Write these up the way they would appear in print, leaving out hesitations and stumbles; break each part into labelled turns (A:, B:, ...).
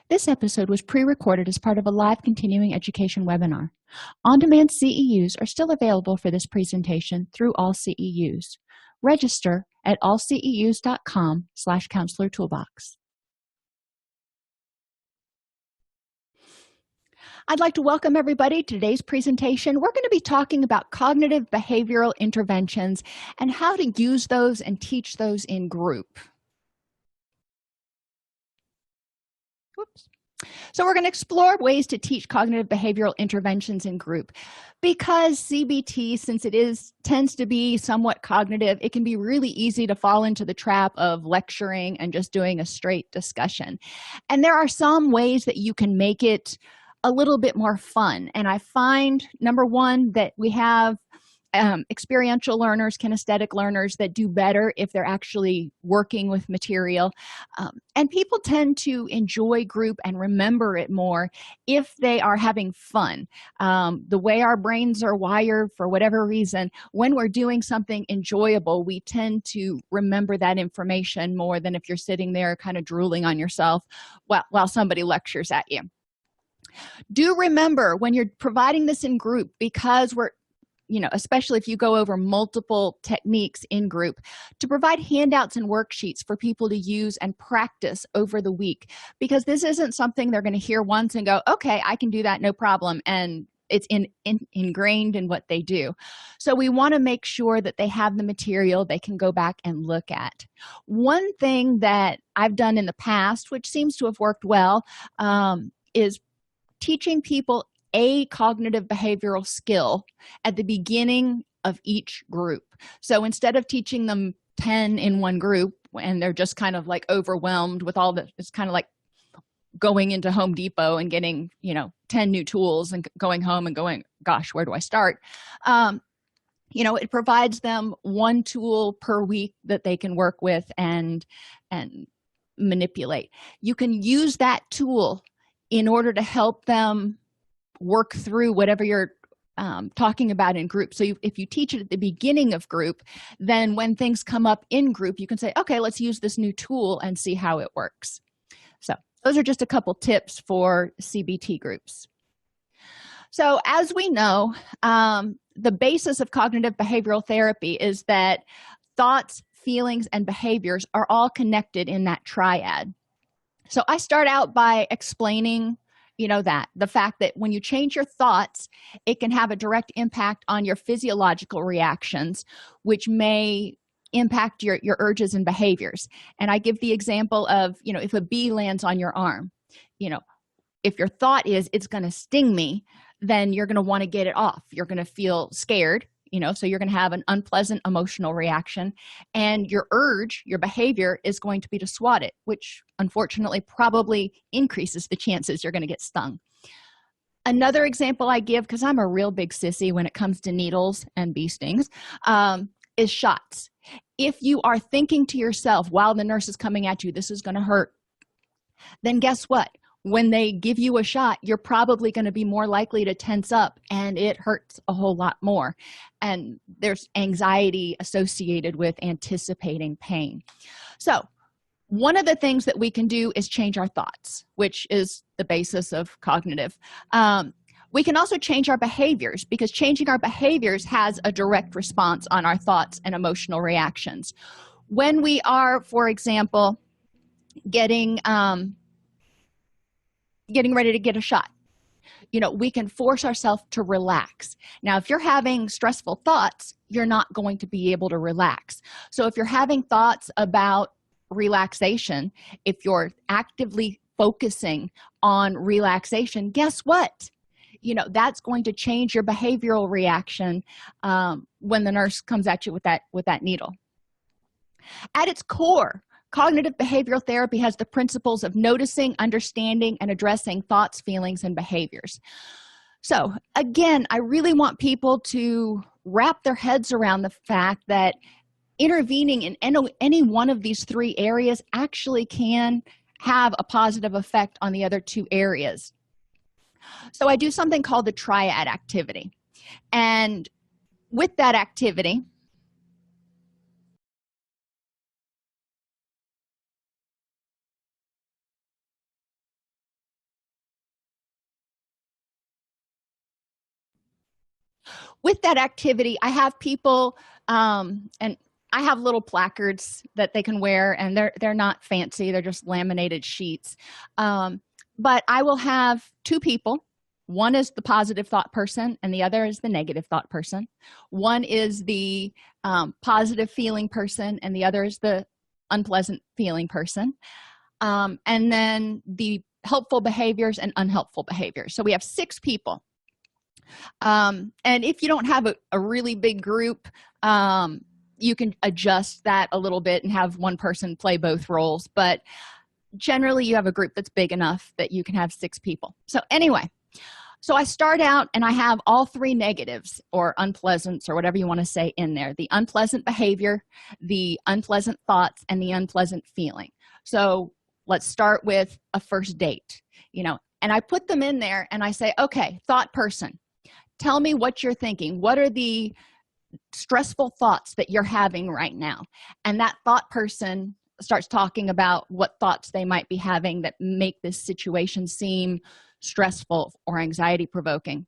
A: This episode was pre-recorded as part of a live continuing education webinar. On-demand CEUs are still available for this presentation through AllCEUs. Register at allceus.com/counselor toolbox. I'd like to welcome everybody to today's presentation. We're going to be talking about cognitive behavioral interventions and how to use those and teach those in group. Whoops. So we're going to explore ways to teach cognitive behavioral interventions in group. Because CBT, since it tends to be somewhat cognitive, it can be really easy to fall into the trap of lecturing and just doing a straight discussion. And there are some ways that you can make it a little bit more fun. And I find, number one, that we have experiential learners, kinesthetic learners that do better if they're actually working with material. And people tend to enjoy group and remember it more if they are having fun. The way our brains are wired, for whatever reason, when we're doing something enjoyable, we tend to remember that information more than if you're sitting there kind of drooling on yourself while somebody lectures at you. Do remember when you're providing this in group, because especially if you go over multiple techniques in group, to provide handouts and worksheets for people to use and practice over the week, because this isn't something they're going to hear once and go, okay, I can do that, no problem, and it's ingrained in what they do. So we want to make sure that they have the material they can go back and look at. One thing that I've done in the past, which seems to have worked well, is teaching people a cognitive behavioral skill at the beginning of each group. So instead of teaching them 10 in one group and they're just kind of like overwhelmed with all the, it's kind of like going into Home Depot and getting 10 new tools and going home and going, gosh, where do I start? It provides them one tool per week that they can work with and manipulate. You can use that tool in order to help them work through whatever you're talking about in group. So if you teach it at the beginning of group, then when things come up in group, you can say, okay, let's use this new tool and see how it works. So those are just a couple tips for CBT groups. So as we know, the basis of cognitive behavioral therapy is that thoughts, feelings, and behaviors are all connected in that triad. So I start out by explaining the fact that when you change your thoughts, it can have a direct impact on your physiological reactions, which may impact your urges and behaviors. And I give the example of, if a bee lands on your arm, if your thought is it's going to sting me, then you're going to want to get it off. You're going to feel scared, so you're going to have an unpleasant emotional reaction, and your urge, your behavior, is going to be to swat it, which unfortunately probably increases the chances you're going to get stung. Another example I give, because I'm a real big sissy when it comes to needles and bee stings, is shots. If you are thinking to yourself while the nurse is coming at you, this is going to hurt, then guess what? When they give you a shot, you're probably going to be more likely to tense up, and it hurts a whole lot more. And there's anxiety associated with anticipating pain. So one of the things that we can do is change our thoughts, which is the basis of cognitive. We can also change our behaviors, because changing our behaviors has a direct response on our thoughts and emotional reactions. When we are, for example, getting ready to get a shot, we can force ourselves to relax. Now, if you're having stressful thoughts, you're not going to be able to relax. So if you're having thoughts about relaxation, if you're actively focusing on relaxation, guess what? That's going to change your behavioral reaction when the nurse comes at you with that needle. At its core, cognitive behavioral therapy has the principles of noticing, understanding, and addressing thoughts, feelings, and behaviors. So again, I really want people to wrap their heads around the fact that intervening in any one of these three areas actually can have a positive effect on the other two areas. So I do something called the triad activity. And with that activity, with that activity, I have people, and I have little placards that they can wear, and they're not fancy. They're just laminated sheets. But I will have two people. One is the positive thought person, and the other is the negative thought person. One is the positive feeling person, and the other is the unpleasant feeling person. And then the helpful behaviors and unhelpful behaviors. So we have 6 people. And if you don't have a really big group, you can adjust that a little bit and have one person play both roles. But generally, you have a group that's big enough that you can have 6 people. So anyway, so I start out and I have all 3 negatives or unpleasants or whatever you want to say in there: the unpleasant behavior, the unpleasant thoughts, and the unpleasant feeling. So let's start with a first date, and I put them in there and I say, okay, thought person, tell me what you're thinking. What are the stressful thoughts that you're having right now? And that thought person starts talking about what thoughts they might be having that make this situation seem stressful or anxiety provoking.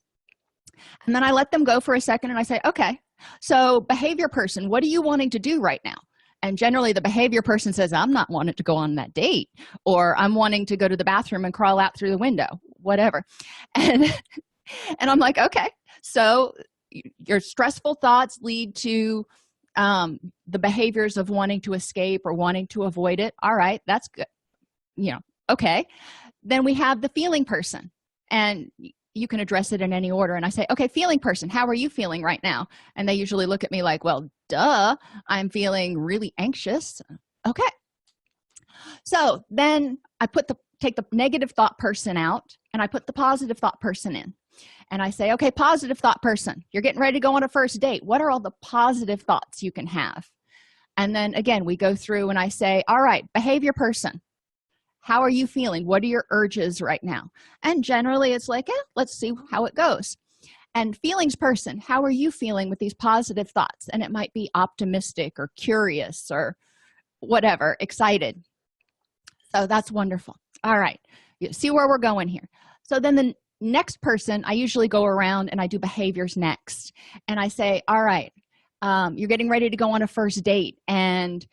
A: And then I let them go for a second and I say, okay, so behavior person, what are you wanting to do right now? And generally the behavior person says, I'm not wanting to go on that date, or I'm wanting to go to the bathroom and crawl out through the window, whatever. And I'm like, okay, so your stressful thoughts lead to the behaviors of wanting to escape or wanting to avoid it. All right, that's good. Okay. Then we have the feeling person, and you can address it in any order. And I say, okay, feeling person, how are you feeling right now? And they usually look at me like, well, duh, I'm feeling really anxious. Okay. So then I take the negative thought person out and I put the positive thought person in. And I say, okay, positive thought person, you're getting ready to go on a first date. What are all the positive thoughts you can have? And then again, we go through and I say, all right, behavior person, how are you feeling? What are your urges right now? And generally it's like, let's see how it goes. And feelings person, how are you feeling with these positive thoughts? And it might be optimistic or curious or whatever, excited. So that's wonderful. All right, you see where we're going here. So then the next person, I usually go around and I do behaviors next. And I say, all right, you're getting ready to go on a first date, and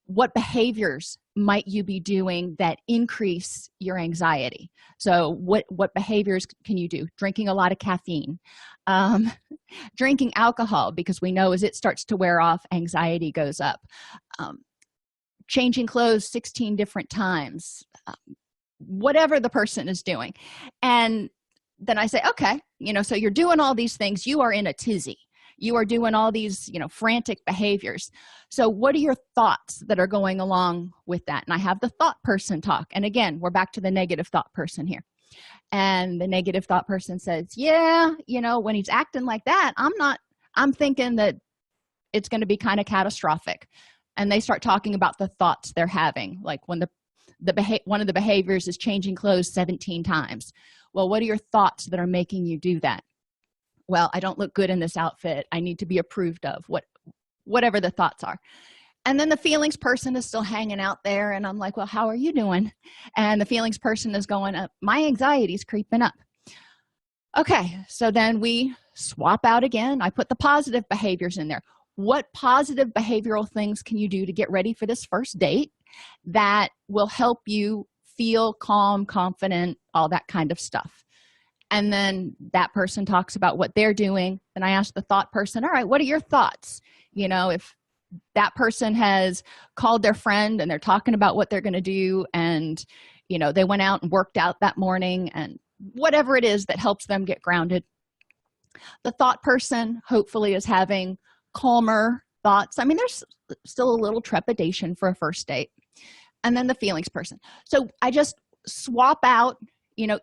A: what behaviors might you be doing that increase your anxiety? So what behaviors can you do? Drinking a lot of caffeine, drinking alcohol, because we know as it starts to wear off, anxiety goes up, changing clothes 16 different times, whatever the person is doing. And then I say, okay, so you're doing all these things, you are in a tizzy, you are doing all these frantic behaviors. So what are your thoughts that are going along with that? And I have the thought person talk. And again, we're back to the negative thought person here. And the negative thought person says, yeah, when he's acting like that, I'm thinking that it's going to be kind of catastrophic. And they start talking about the thoughts they're having, like when one of the behaviors is changing clothes 17 times. Well, what are your thoughts that are making you do that? Well, I don't look good in this outfit, I need to be approved of, whatever the thoughts are. And then the feelings person is still hanging out there, and I'm like, well, how are you doing? And the feelings person is going, my anxiety is creeping up. Okay, so then we swap out again. I put the positive behaviors in there. What positive behavioral things can you do to get ready for this first date that will help you feel calm, confident, all that kind of stuff? And then that person talks about what they're doing. Then I ask the thought person, all right, what are your thoughts? If that person has called their friend and they're talking about what they're going to do, and they went out and worked out that morning, and whatever it is that helps them get grounded. The thought person hopefully is having calmer thoughts. I mean, there's still a little trepidation for a first date. And then the feelings person. So I just swap out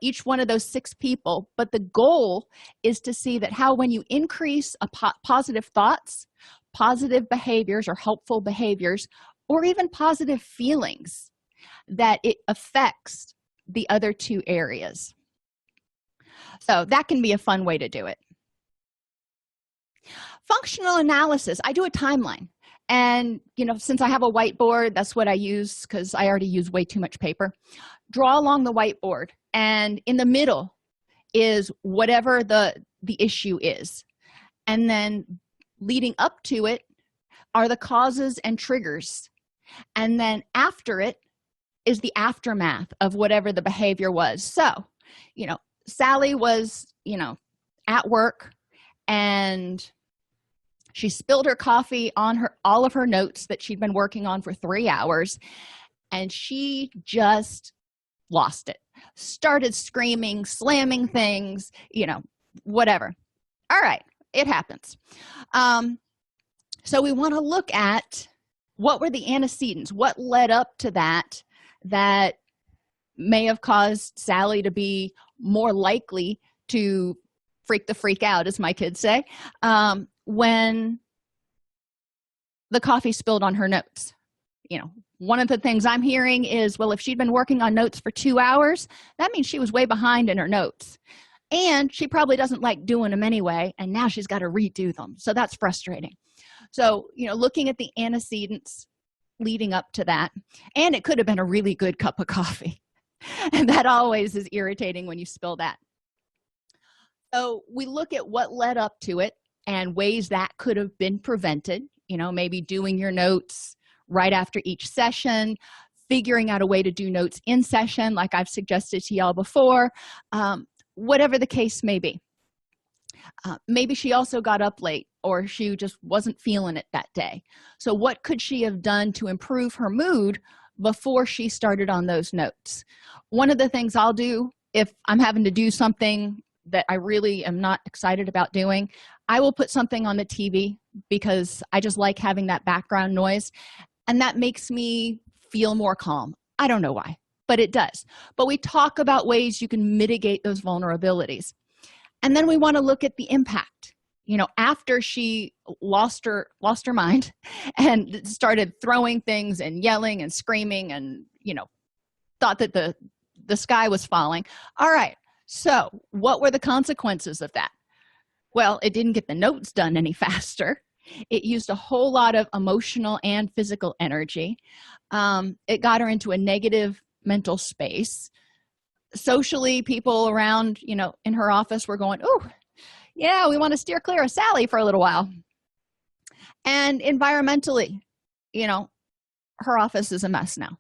A: each one of those 6 people, but the goal is to see that how when you increase positive thoughts, positive behaviors or helpful behaviors, or even positive feelings, that it affects the other 2 areas. So that can be a fun way to do it. Functional analysis, I do a timeline. And, since I have a whiteboard, that's what I use because I already use way too much paper. Draw along the whiteboard, and in the middle is whatever the issue is. and then leading up to it are the causes and triggers, and then after it is the aftermath of whatever the behavior was. So Sally was at work, and she spilled her coffee on all of her notes that she'd been working on for 3 hours, and she just lost it, started screaming, slamming things, whatever. All right, it happens. So we want to look at what were the antecedents, what led up to that may have caused Sally to be more likely to freak the freak out, as my kids say, when the coffee spilled on her notes. One of the things I'm hearing is, well, if she'd been working on notes for 2 hours, that means she was way behind in her notes, and she probably doesn't like doing them anyway, and now she's got to redo them. So that's frustrating. So looking at the antecedents leading up to that, and it could have been a really good cup of coffee, and that always is irritating when you spill that. So we look at what led up to it and ways that could have been prevented. Maybe doing your notes right after each session, figuring out a way to do notes in session like I've suggested to y'all before, whatever the case may be. Maybe she also got up late, or she just wasn't feeling it that day. So what could she have done to improve her mood before she started on those notes? One of the things I'll do if I'm having to do something that I really am not excited about doing, I will put something on the TV because I just like having that background noise, and that makes me feel more calm. I don't know why, but it does. But we talk about ways you can mitigate those vulnerabilities. And then we want to look at the impact. After she lost her mind and started throwing things and yelling and screaming and thought that the sky was falling. All right, so what were the consequences of that? Well, it didn't get the notes done any faster. It used a whole lot of emotional and physical energy. It got her into a negative mental space. Socially, people around in her office were going, oh yeah, we want to steer clear of Sally for a little while. And environmentally, her office is a mess now.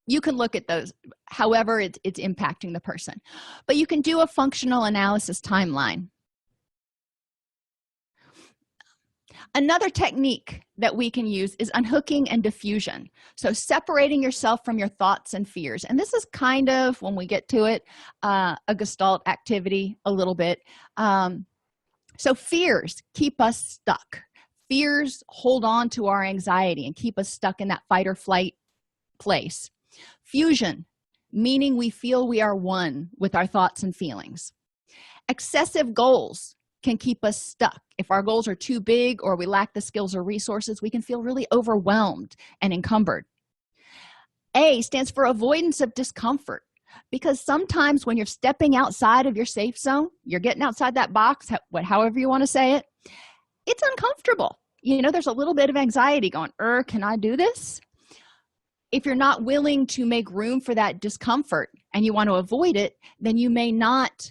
A: You can look at those however it's impacting the person, but you can do a functional analysis timeline. Another technique that we can use is unhooking and diffusion. So separating yourself from your thoughts and fears. And this is kind of, when we get to it, a Gestalt activity a little bit. So fears keep us stuck. Fears hold on to our anxiety and keep us stuck in that fight or flight place. Fusion, meaning we feel we are one with our thoughts and feelings. Excessive goals can keep us stuck. If our goals are too big or we lack the skills or resources, we can feel really overwhelmed and encumbered. A stands for avoidance of discomfort, because sometimes when you're stepping outside of your safe zone, you're getting outside that box, however you want to say it, it's uncomfortable. There's a little bit of anxiety going, can I do this? If you're not willing to make room for that discomfort and you want to avoid it, then you may not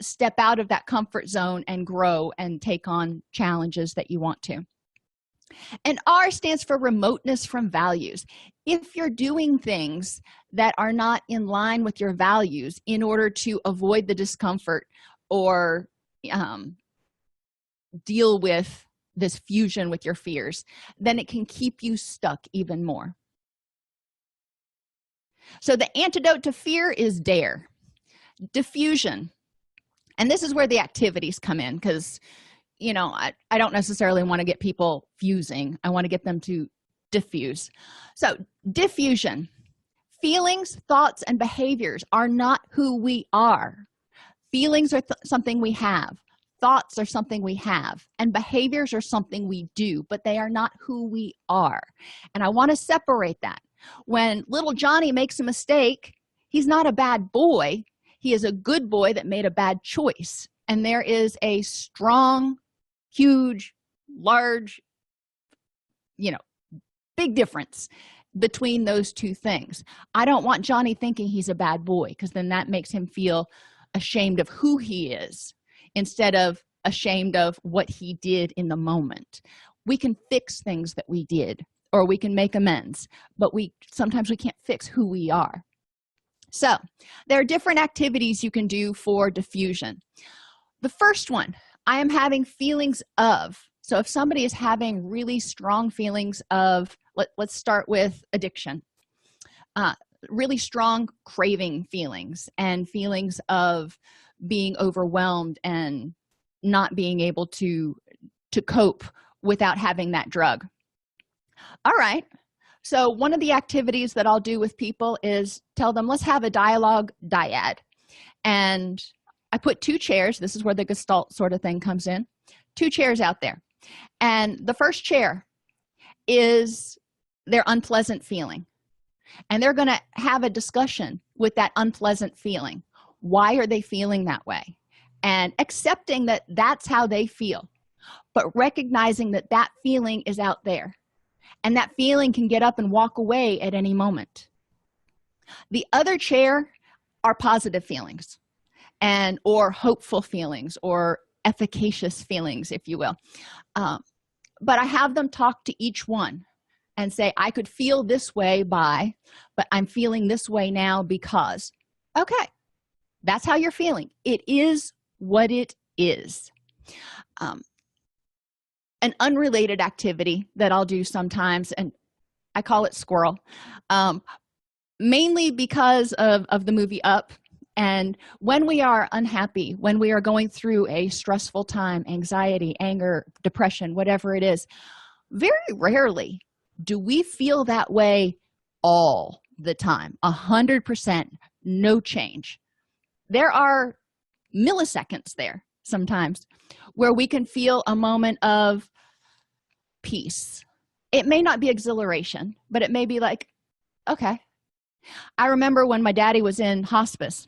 A: step out of that comfort zone and grow and take on challenges that you want to. And R stands for remoteness from values. If you're doing things that are not in line with your values in order to avoid the discomfort or deal with this fusion with your fears, then it can keep you stuck even more. So the antidote to fear is dare. Diffusion. And this is where the activities come in, because I don't necessarily want to get people fusing. I want to get them to diffuse. So diffusion. Feelings, thoughts, and behaviors are not who we are. Feelings are something we have. Thoughts are something we have. And behaviors are something we do, but they are not who we are. And I want to separate that. When little Johnny makes a mistake, he's not a bad boy. He is a good boy that made a bad choice. And there is a strong, huge, large, big difference between those two things. I don't want Johnny thinking he's a bad boy, because then that makes him feel ashamed of who he is instead of ashamed of what he did in the moment. We can fix things that we did, or we can make amends, but sometimes we can't fix who we are. So there are different activities you can do for diffusion. The first one, I am having feelings of. So if somebody is having really strong feelings of, let's start with addiction, really strong craving feelings and feelings of being overwhelmed and not being able to cope without having that drug. All right, so one of the activities that I'll do with people is tell them, let's have a dialogue dyad. And I put 2 chairs. This is where the Gestalt sort of thing comes in. 2 chairs out there. And the first chair is their unpleasant feeling. And they're going to have a discussion with that unpleasant feeling. Why are they feeling that way? And accepting that that's how they feel, but recognizing that that feeling is out there. And that feeling can get up and walk away at any moment. The other chair are positive feelings or hopeful feelings or efficacious feelings, if you will. But I have them talk to each one and say, I could feel this way but I'm feeling this way now because. Okay, that's how you're feeling. It is what it is. An unrelated activity that I'll do sometimes, and I call it squirrel, mainly because of the movie Up. And when we are unhappy, when we are going through a stressful time, anxiety, anger, depression, whatever it is, very rarely do we feel that way all the time, 100%, no change. There are milliseconds there sometimes where we can feel a moment of peace. It may not be exhilaration, but it may be like, okay. I remember when my daddy was in hospice,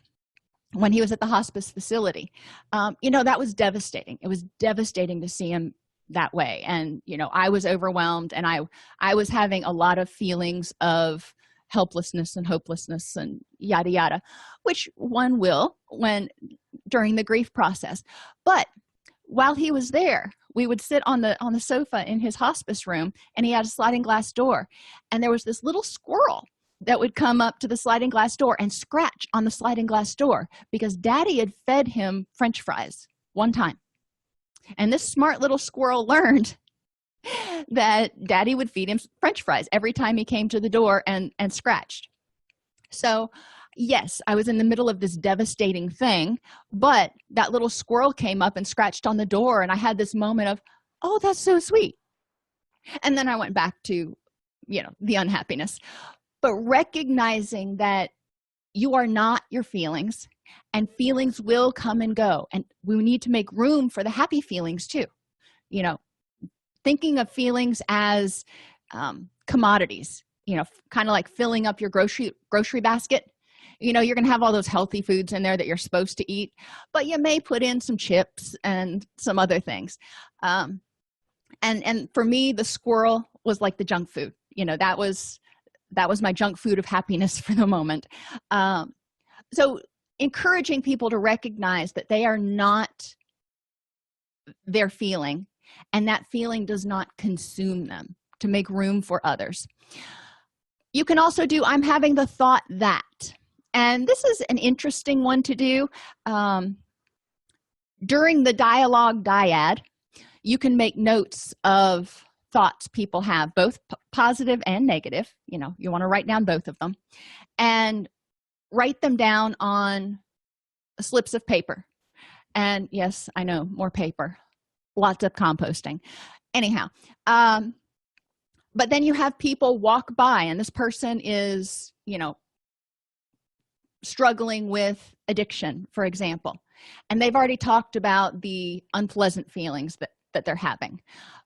A: when he was at the hospice facility, that was devastating. It was devastating to see him that way. And, I was overwhelmed, and I was having a lot of feelings of helplessness and hopelessness and yada, yada, which one will during the grief process. But while he was there, we would sit on the sofa in his hospice room, and he had a sliding glass door. And there was this little squirrel that would come up to the sliding glass door and scratch on the sliding glass door because Daddy had fed him French fries one time. And this smart little squirrel learned that Daddy would feed him French fries every time he came to the door and scratched. So yes, I was in the middle of this devastating thing, but that little squirrel came up and scratched on the door, and I had this moment of, oh, that's so sweet. And then I went back to, the unhappiness. But recognizing that you are not your feelings, and feelings will come and go, and we need to make room for the happy feelings too. Thinking of feelings as commodities, kind of like filling up your grocery basket. You're going to have all those healthy foods in there that you're supposed to eat, but you may put in some chips and some other things. And for me, the squirrel was like the junk food. That was my junk food of happiness for the moment. So encouraging people to recognize that they are not their feeling, and that feeling does not consume them, to make room for others. You can also do, I'm having the thought that. And this is an interesting one to do. During the dialogue dyad, you can make notes of thoughts people have, both positive and negative. You want to write down both of them and write them down on slips of paper. And yes, I know, more paper, lots of composting. Anyhow, but then you have people walk by, and this person is, struggling with addiction, for example, and they've already talked about the unpleasant feelings that they're having.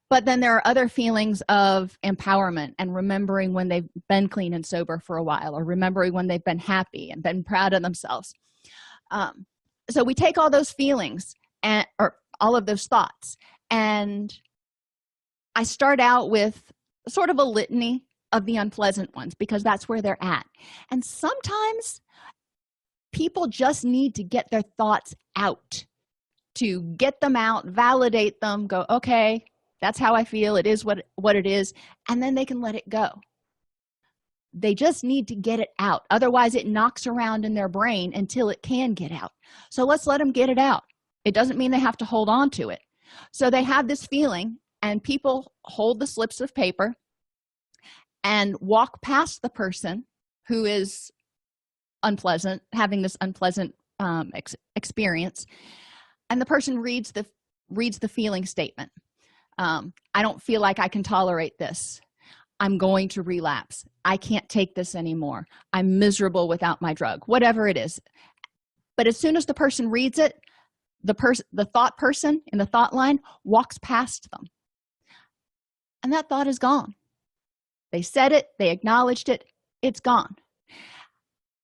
A: But then there are other feelings of empowerment and remembering when they've been clean and sober for a while, or remembering when they've been happy and been proud of themselves. So we take all those feelings or all of those thoughts, and I start out with sort of a litany of the unpleasant ones because that's where they're at. And sometimes people just need to get their thoughts out. to get them out, validate them, go, okay, that's how I feel, it is what it is, and then they can let it go. They just need to get it out. Otherwise, it knocks around in their brain until it can get out. So let's let them get it out. It doesn't mean they have to hold on to it. So they have this feeling, and people hold the slips of paper and walk past the person who is unpleasant, having this unpleasant experience, and the person reads the feeling statement. I don't feel like I can tolerate this. I'm going to relapse. I can't take this anymore. I'm miserable without my drug, whatever it is. But as soon as the person reads it, the thought person in the thought line walks past them, and that thought is gone. They said it, they acknowledged it, it's gone.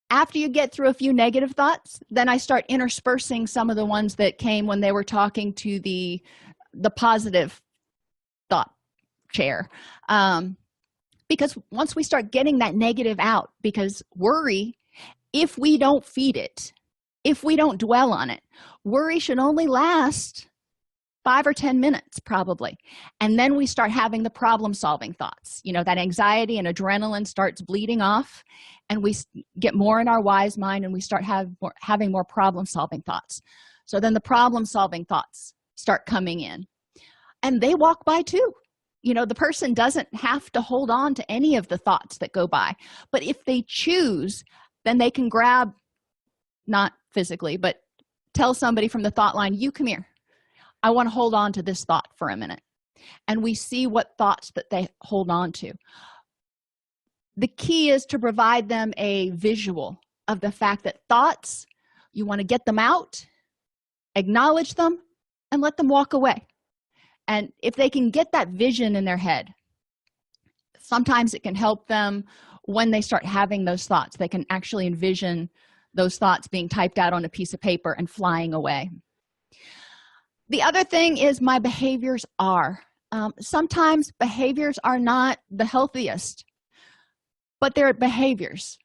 A: After you get through a few negative thoughts, then I start interspersing some of the ones that came when they were talking to the positive thought chair. Because once we start getting that negative out, because worry, if we don't feed it, if we don't dwell on it, worry should only last 5 or 10 minutes probably. And then we start having the problem-solving thoughts. That anxiety and adrenaline starts bleeding off, and we get more in our wise mind, and we start having more problem-solving thoughts. So then the problem-solving thoughts start coming in, and they walk by too. The person doesn't have to hold on to any of the thoughts that go by. But if they choose, then they can grab, not physically, but tell somebody from the thought line, you come here. I want to hold on to this thought for a minute. And we see what thoughts that they hold on to. The key is to provide them a visual of the fact that thoughts, you want to get them out, acknowledge them, and let them walk away. And if they can get that vision in their head, sometimes it can help them when they start having those thoughts. They can actually envision those thoughts being typed out on a piece of paper and flying away. The other thing is my behaviors are. Sometimes behaviors are not the healthiest, but they're behaviors.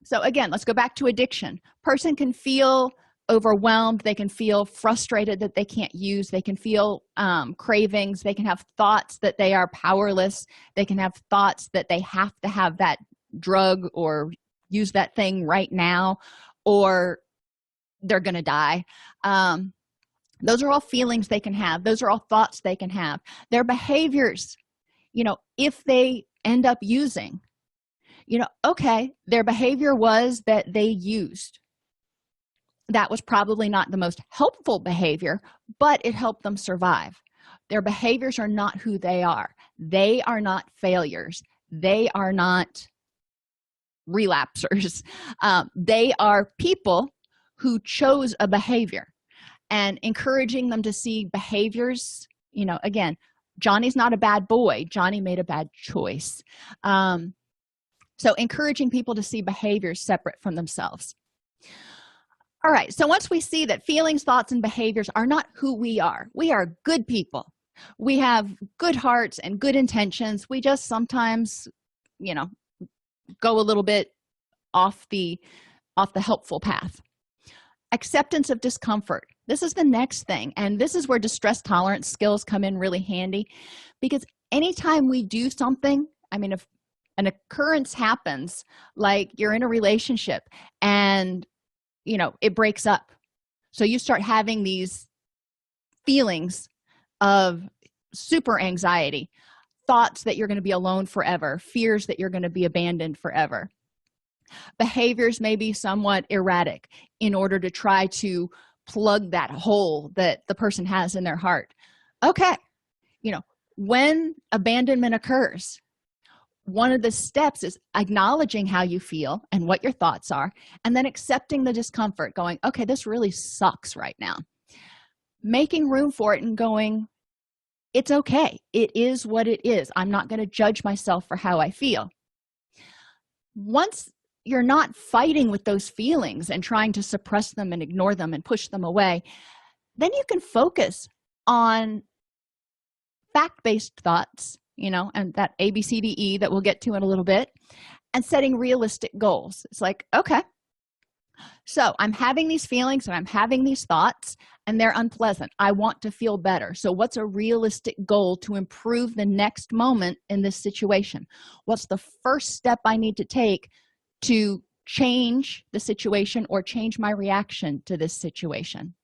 A: So again, let's go back to addiction. Person can feel overwhelmed, they can feel frustrated that they can't use, they can feel cravings, they can have thoughts that they are powerless, they can have thoughts that they have to have that drug or use that thing right now, or they're going to die. Those are all feelings they can have. Those are all thoughts they can have. Their behaviors, if they end up using, okay, their behavior was that they used. That was probably not the most helpful behavior, but it helped them survive. Their behaviors are not who they are. They are not failures. They are not relapsers. They are people who chose a behavior, and encouraging them to see behaviors. Again, Johnny's not a bad boy. Johnny made a bad choice. So encouraging people to see behaviors separate from themselves. All right, so once we see that feelings, thoughts, and behaviors are not who we are good people. We have good hearts and good intentions. We just sometimes, go a little bit off the helpful path. Acceptance of discomfort. This is the next thing, and this is where distress tolerance skills come in really handy, because anytime we do something, if an occurrence happens, like you're in a relationship and it breaks up, so you start having these feelings of super anxiety, thoughts that you're going to be alone forever, fears that you're going to be abandoned forever. Behaviors may be somewhat erratic in order to try to plug that hole that the person has in their heart. Okay, when abandonment occurs, one of the steps is acknowledging how you feel and what your thoughts are, and then accepting the discomfort, going, okay, this really sucks right now. Making room for it and going, it's okay. It is what it is. I'm not going to judge myself for how I feel. Once you're not fighting with those feelings and trying to suppress them and ignore them and push them away, then you can focus on fact-based thoughts, and that ABCDE that we'll get to in a little bit, and setting realistic goals. It's like, okay, So I'm having these feelings and I'm having these thoughts, and they're unpleasant. I want to feel better. So what's a realistic goal to improve the next moment in this situation? What's the first step I need to take to change the situation or change my reaction to this situation?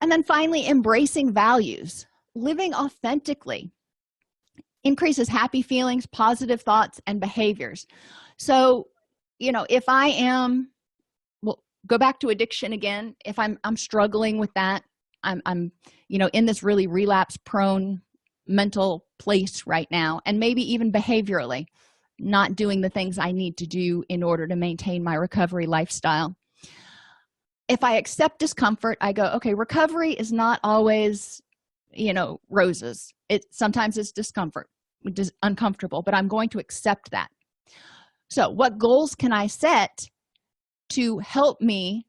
A: And then finally, embracing values. Living authentically increases happy feelings, positive thoughts, and behaviors. So, if I am, well, go back to addiction again. If I'm struggling with that, I'm in this really relapse prone mental place right now, and maybe even behaviorally not doing the things I need to do in order to maintain my recovery lifestyle. If I accept discomfort, I go, okay, recovery is not always roses. Sometimes it's discomfort, which is uncomfortable, but I'm going to accept that. So what goals can I set to help me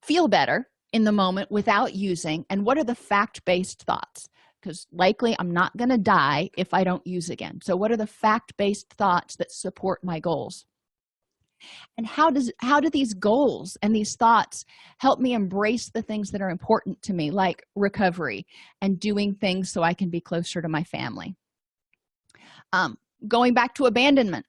A: feel better in the moment without using, and what are the fact-based thoughts? Because likely I'm not going to die if I don't use again. So what are the fact-based thoughts that support my goals? And how do these goals and these thoughts help me embrace the things that are important to me, like recovery and doing things so I can be closer to my family? Going back to abandonment,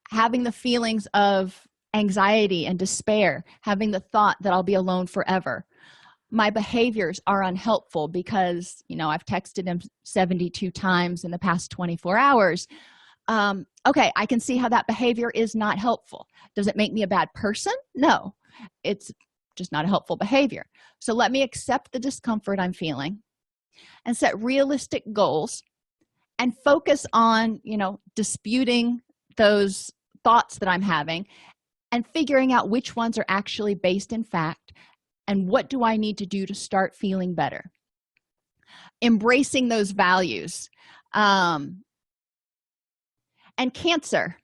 A: having the feelings of anxiety and despair, having the thought that I'll be alone forever. My behaviors are unhelpful because, I've texted him 72 times in the past 24 hours. Okay, I can see how that behavior is not helpful. Does it make me a bad person? No, it's just not a helpful behavior. So let me accept the discomfort I'm feeling and set realistic goals and focus on, disputing those thoughts that I'm having and figuring out which ones are actually based in fact and what do I need to do to start feeling better. Embracing those values. And cancer,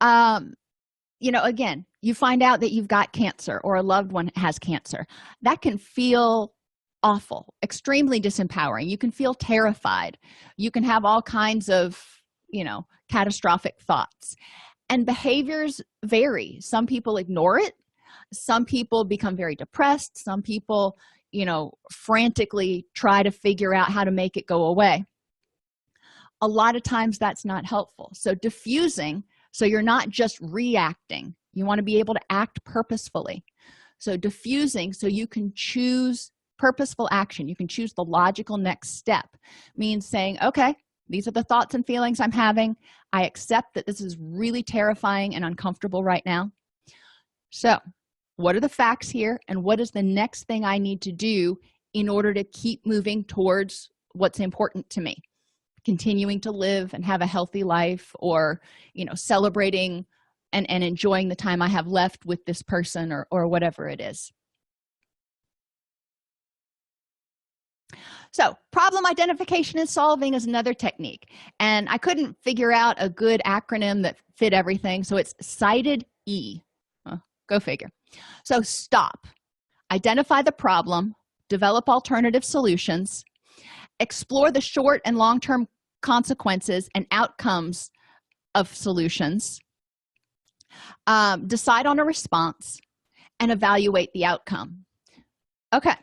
A: again, you find out that you've got cancer or a loved one has cancer. That can feel awful, extremely disempowering. You can feel terrified. You can have all kinds of, catastrophic thoughts. And behaviors vary. Some people ignore it. Some people become very depressed. Some people, frantically try to figure out how to make it go away. A lot of times that's not helpful. So diffusing, so you're not just reacting. You want to be able to act purposefully. So diffusing, so you can choose purposeful action. You can choose the logical next step. Means saying, okay, these are the thoughts and feelings I'm having. I accept that this is really terrifying and uncomfortable right now. So what are the facts here, and what is the next thing I need to do in order to keep moving towards what's important to me? Continuing to live and have a healthy life, or celebrating and enjoying the time I have left with this person, or whatever it is. So problem identification and solving is another technique, and I couldn't figure out a good acronym that fit everything, so it's cited E. Go figure. So stop, identify the problem, develop alternative solutions, explore the short and long-term consequences and outcomes of solutions, decide on a response, and evaluate the outcome. Okay,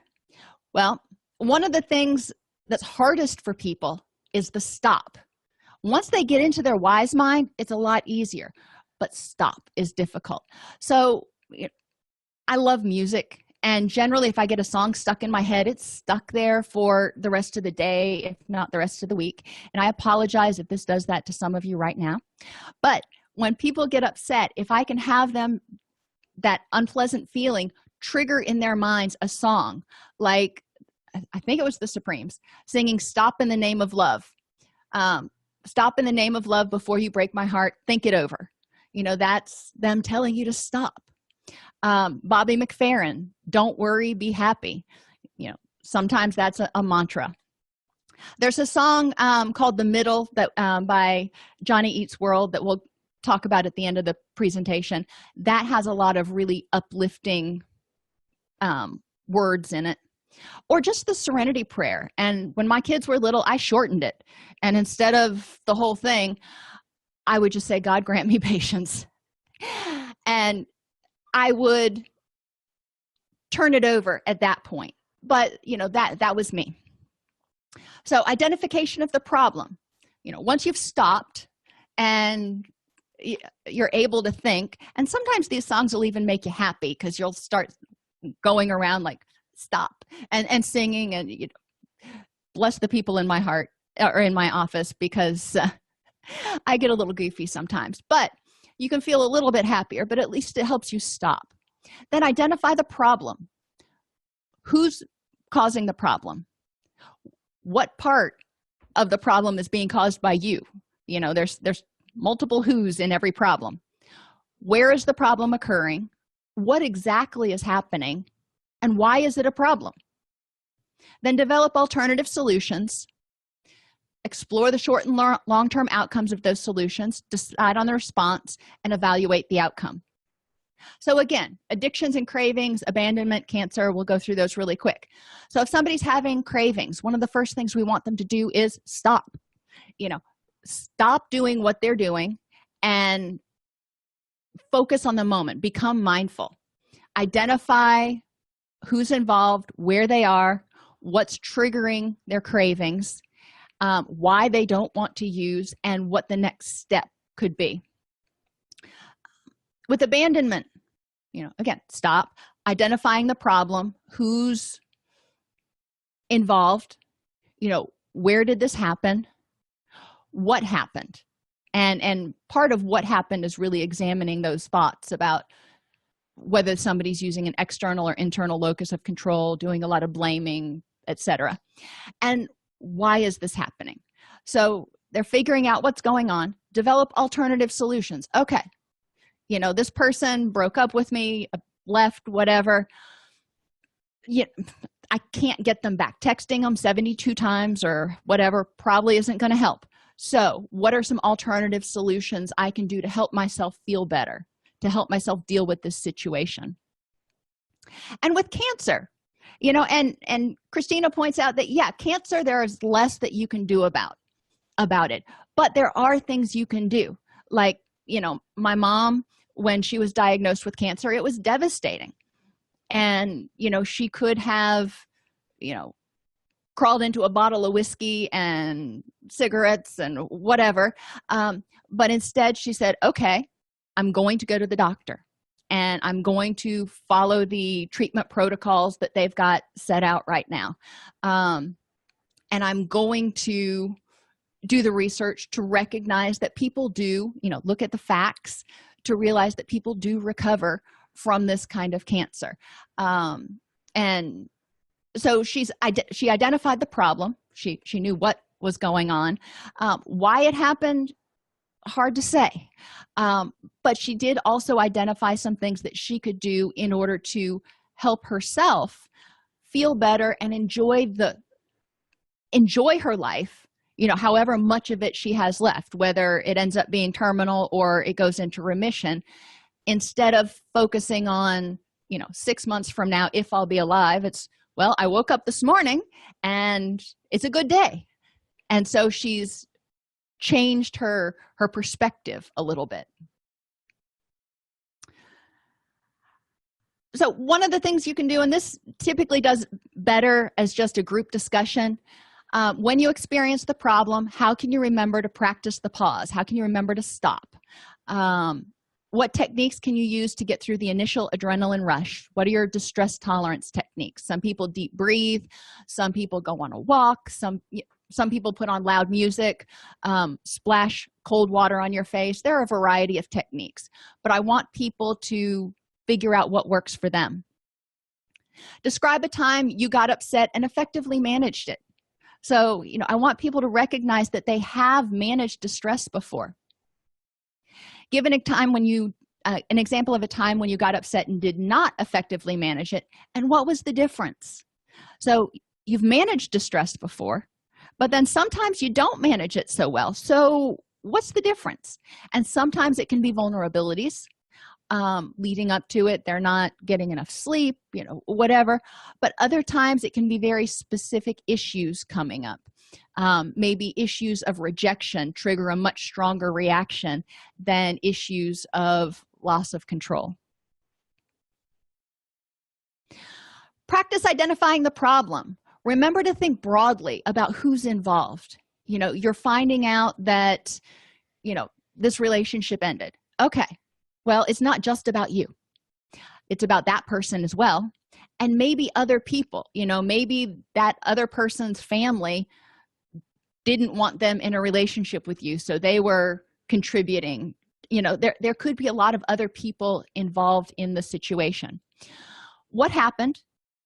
A: well, one of the things that's hardest for people is the stop. Once they get into their wise mind, it's a lot easier, but stop is difficult. So I love music, and generally if I get a song stuck in my head, it's stuck there for the rest of the day, if not the rest of the week. And I apologize if this does that to some of you right now. But when people get upset, if I can have them, that unpleasant feeling, trigger in their minds a song, like I think it was the Supremes singing "Stop in the Name of Love." Stop in the name of love before you break my heart, think it over. That's them telling you to stop. Bobby McFerrin, don't worry, be happy. Sometimes that's a mantra. There's a song called The Middle that by Johnny Eats World that we'll talk about at the end of the presentation. That has a lot of really uplifting words in it. Or just the Serenity Prayer. And when my kids were little, I shortened it, and instead of the whole thing, I would just say, God grant me patience. And I would turn it over at that point. But that was me. So identification of the problem. Once you've stopped and you're able to think, and sometimes these songs will even make you happy because you'll start going around like stop and singing, and bless the people in my heart or in my office, because I get a little goofy sometimes, but you can feel a little bit happier, but at least it helps you stop. Then identify the problem. Who's causing the problem? What part of the problem is being caused by you? There's multiple who's in every problem. Where is the problem occurring? What exactly is happening? And why is it a problem? Then develop alternative solutions. Explore the short and long-term outcomes of those solutions, decide on the response, and evaluate the outcome. So again, addictions and cravings, abandonment, cancer, we'll go through those really quick. So if somebody's having cravings, one of the first things we want them to do is stop. Stop doing what they're doing and focus on the moment. Become mindful. Identify who's involved, where they are, what's triggering their cravings, why they don't want to use, and what the next step could be. With abandonment, again, stop, identifying the problem, who's involved, where did this happen, what happened, and part of what happened is really examining those thoughts about whether somebody's using an external or internal locus of control, doing a lot of blaming, etc. And why is this happening? So they're figuring out what's going on. Develop alternative solutions. Okay, this person broke up with me, left, whatever. I can't get them back. Texting them 72 times or whatever probably isn't going to help. So what are some alternative solutions I can do to help myself feel better, to help myself deal with this situation? And with cancer, and Christina points out that, yeah, cancer, there is less that you can do about it, but there are things you can do. Like, my mom, when she was diagnosed with cancer, it was devastating. And, she could have, crawled into a bottle of whiskey and cigarettes and whatever. But instead she said, okay, I'm going to go to the doctor and I'm going to follow the treatment protocols that they've got set out right now. And I'm going to do the research to recognize that people do, look at the facts to realize that people do recover from this kind of cancer. And so she identified the problem. She knew what was going on. Why it happened, hard to say. But she did also identify some things that she could do in order to help herself feel better and enjoy her life, however much of it she has left, whether it ends up being terminal or it goes into remission, instead of focusing on 6 months from now, if I'll be alive. It's, well, I woke up this morning and it's a good day. And so she's changed her perspective a little bit. So one of the things you can do, and this typically does better as just a group discussion, when you experience the problem, how can you remember to practice the pause? How can you remember to stop? What techniques can you use to get through the initial adrenaline rush? What are your distress tolerance techniques? Some people deep breathe. Some people go on a walk. Some people put on loud music, splash cold water on your face. There are a variety of techniques, but I want people to figure out what works for them. Describe a time you got upset and effectively managed it. So, I want people to recognize that they have managed distress before. Give an example of a time when you got upset and did not effectively manage it, and what was the difference? So you've managed distress before, but then sometimes you don't manage it so well. So what's the difference? And sometimes it can be vulnerabilities leading up to it. They're not getting enough sleep, whatever. But other times it can be very specific issues coming up. Maybe issues of rejection trigger a much stronger reaction than issues of loss of control. Practice identifying the problem. Remember to think broadly about who's involved. You're finding out that this relationship ended. Okay, well, it's not just about you. It's about that person as well, and maybe other people. Maybe that other person's family didn't want them in a relationship with you, so they were contributing. There could be a lot of other people involved in the situation. What happened?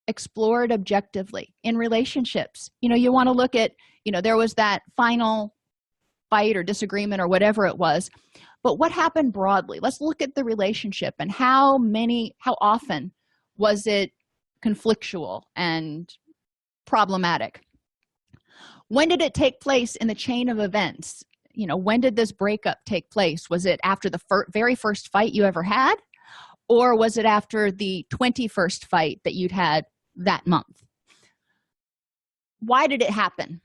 A: Explore it objectively. In relationships, you want to look at, there was that final fight or disagreement or whatever it was, but what happened broadly? Let's look at the relationship and how often was it conflictual and problematic? When did it take place in the chain of events? When did this breakup take place? Was it after the very first fight you ever had, or was it after the 21st fight that you'd had that month? Why did it happen?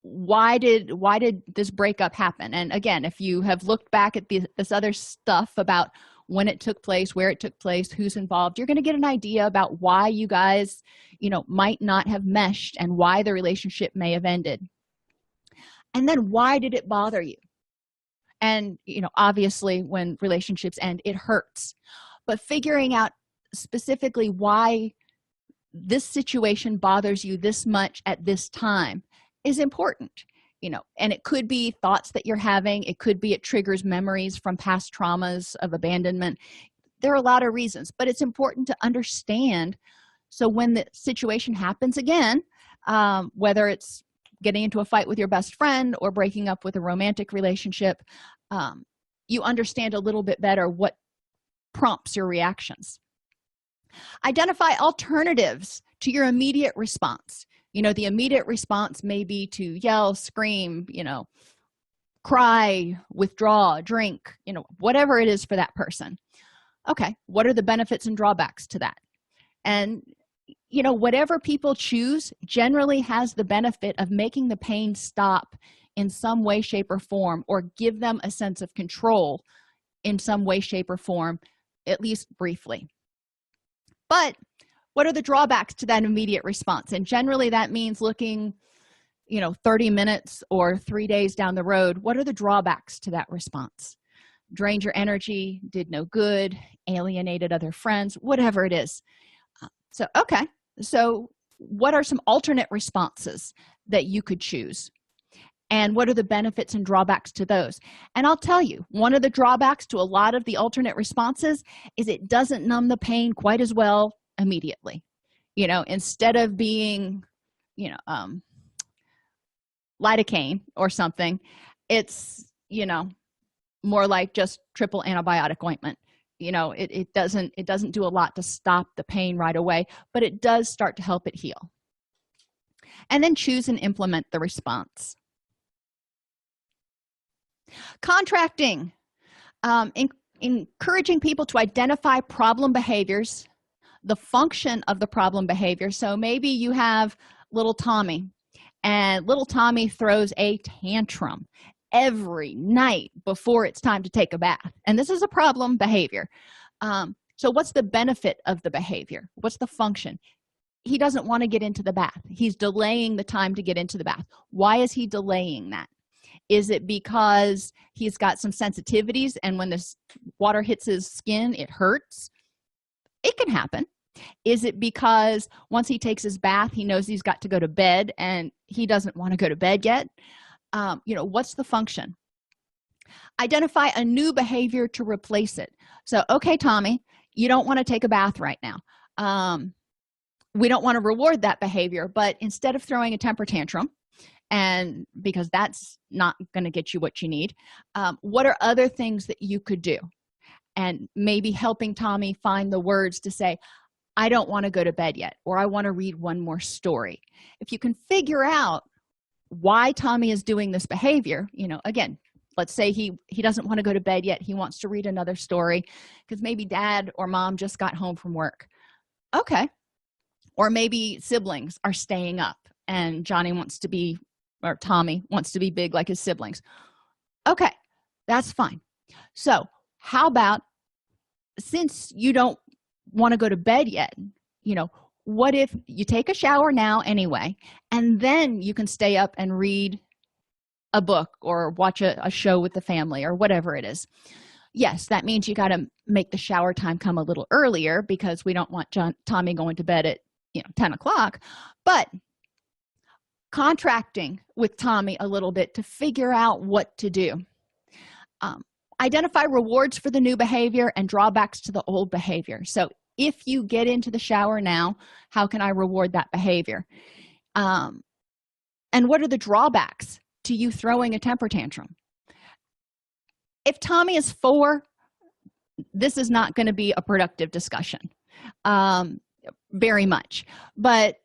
A: Why did this breakup happen? And again, if you have looked back at this other stuff about when it took place, where it took place, who's involved, you're going to get an idea about why you guys might not have meshed and why the relationship may have ended. And then why did it bother you? And obviously when relationships end, it hurts, but figuring out specifically why this situation bothers you this much at this time is important. And it could be thoughts that you're having. It could be it triggers memories from past traumas of abandonment. There are a lot of reasons, but it's important to understand, so when the situation happens again, whether it's getting into a fight with your best friend or breaking up with a romantic relationship, you understand a little bit better what prompts your reactions. Identify alternatives to your immediate response. The immediate response may be to yell, scream, cry, withdraw, drink, whatever it is for that person. Okay, what are the benefits and drawbacks to that? And whatever people choose generally has the benefit of making the pain stop in some way, shape, or form, or give them a sense of control in some way, shape, or form, at least briefly. But what are the drawbacks to that immediate response? And generally that means looking 30 minutes or 3 days down the road. What are the drawbacks to that response? Drained your energy, did no good, alienated other friends, whatever it is. So what are some alternate responses that you could choose? And what are the benefits and drawbacks to those? And I'll tell you, one of the drawbacks to a lot of the alternate responses is it doesn't numb the pain quite as well immediately. Instead of being lidocaine or something, it's more like just triple antibiotic ointment. It doesn't do a lot to stop the pain right away, but it does start to help it heal. And then choose and implement the response. Contracting, encouraging people to identify problem behaviors, the function of the problem behavior. So maybe you have little Tommy, and little Tommy throws a tantrum every night before it's time to take a bath, and this is a problem behavior. So what's the benefit of the behavior? What's the function? He doesn't want to get into the bath. He's delaying the time to get into the bath. Why is he delaying that? Is it because he's got some sensitivities and when this water hits his skin it hurts? It can happen. Is it because once he takes his bath he knows he's got to go to bed and he doesn't want to go to bed yet? What's the function? Identify a new behavior to replace it. So, okay, Tommy, you don't want to take a bath right now. We don't want to reward that behavior, but instead of throwing a temper tantrum, and because that's not going to get you what you need, what are other things that you could do? And maybe helping Tommy find the words to say, I don't want to go to bed yet, or I want to read one more story. If you can figure out why Tommy is doing this behavior, again, let's say he doesn't want to go to bed yet, he wants to read another story because maybe dad or mom just got home from work. Okay. Or maybe siblings are staying up and Tommy wants to be big like his siblings. Okay, that's fine. So how about, since you don't want to go to bed yet, what if you take a shower now anyway, and then you can stay up and read a book or watch a show with the family or whatever it is. Yes, that means you got to make the shower time come a little earlier, because we don't want Tommy going to bed at 10 o'clock, but contracting with Tommy a little bit to figure out what to do. Identify rewards for the new behavior and drawbacks to the old behavior. So if you get into the shower now, how can I reward that behavior? And what are the drawbacks to you throwing a temper tantrum? If Tommy is 4, this is not going to be a productive discussion, very much. But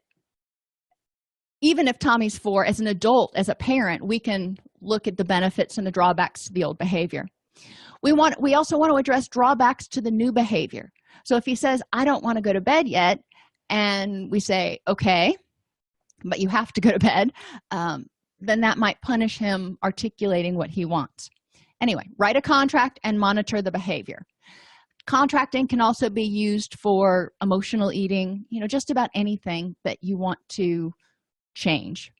A: even if Tommy's 4, as an adult, as a parent, we can look at the benefits and the drawbacks to the old behavior. We also want to address drawbacks to the new behavior. So if he says, I don't want to go to bed yet, and we say, okay, but you have to go to bed, then that might punish him articulating what he wants. Anyway, write a contract and monitor the behavior. Contracting can also be used for emotional eating, just about anything that you want to change.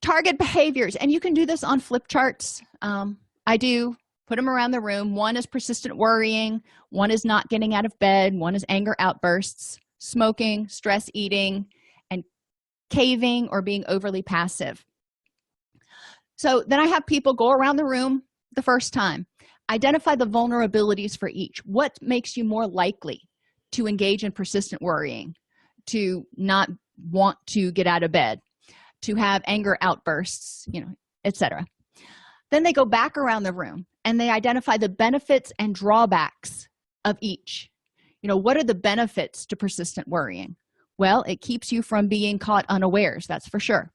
A: Target behaviors, and you can do this on flip charts. I do put them around the room. One is persistent worrying, one is not getting out of bed, one is anger outbursts, smoking, stress eating, and caving or being overly passive. So then I have people go around the room the first time, identify the vulnerabilities for each. What makes you more likely to engage in persistent worrying, to not want to get out of bed, to have anger outbursts, etc. Then they go back around the room and they identify the benefits and drawbacks of each. What are the benefits to persistent worrying? Well, it keeps you from being caught unawares, that's for sure.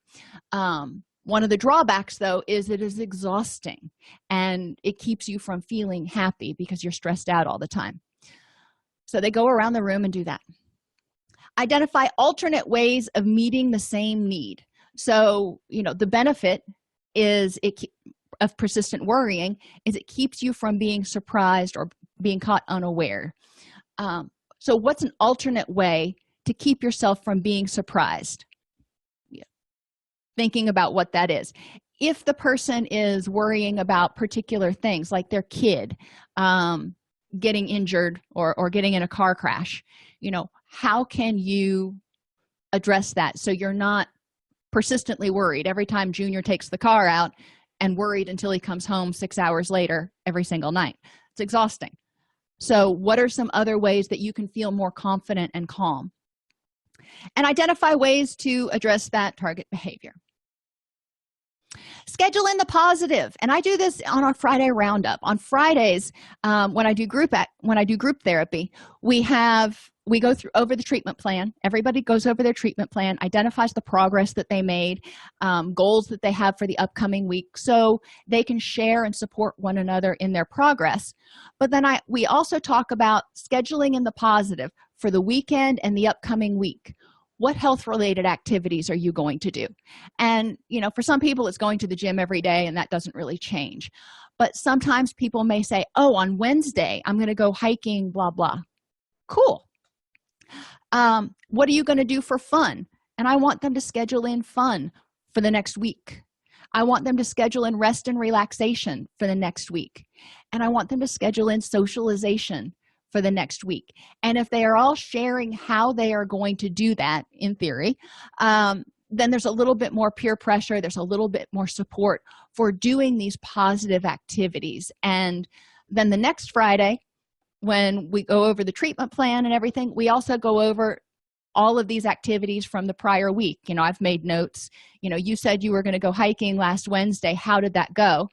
A: One of the drawbacks, though, is it is exhausting, and it keeps you from feeling happy because you're stressed out all the time. So they go around the room and do that. Identify alternate ways of meeting the same need. So, the benefit is of persistent worrying is it keeps you from being surprised or being caught unaware. So what's an alternate way to keep yourself from being surprised? Thinking about what that is. If the person is worrying about particular things like their kid getting injured or getting in a car crash, how can you address that so you're not persistently worried every time Junior takes the car out and worried until he comes home 6 hours later every single night? It's exhausting. So what are some other ways that you can feel more confident and calm? And identify ways to address that target behavior. Schedule in the positive, and I do this on our Friday roundup. On Fridays, when I do group therapy, we go through over the treatment plan. Everybody goes over their treatment plan, identifies the progress that they made, goals that they have for the upcoming week, so they can share and support one another in their progress. But then we also talk about scheduling in the positive for the weekend and the upcoming week. What health-related activities are you going to do? And, for some people, it's going to the gym every day, and that doesn't really change. But sometimes people may say, oh, on Wednesday, I'm going to go hiking, blah, blah. Cool. What are you going to do for fun? And I want them to schedule in fun for the next week. I want them to schedule in rest and relaxation for the next week. And I want them to schedule in socialization for the next week. And if they are all sharing how they are going to do that, in theory, then there's a little bit more peer pressure. There's a little bit more support for doing these positive activities. And then the next Friday, when we go over the treatment plan and everything, we also go over all of these activities from the prior week. I've made notes. You said you were going to go hiking last Wednesday. How did that go?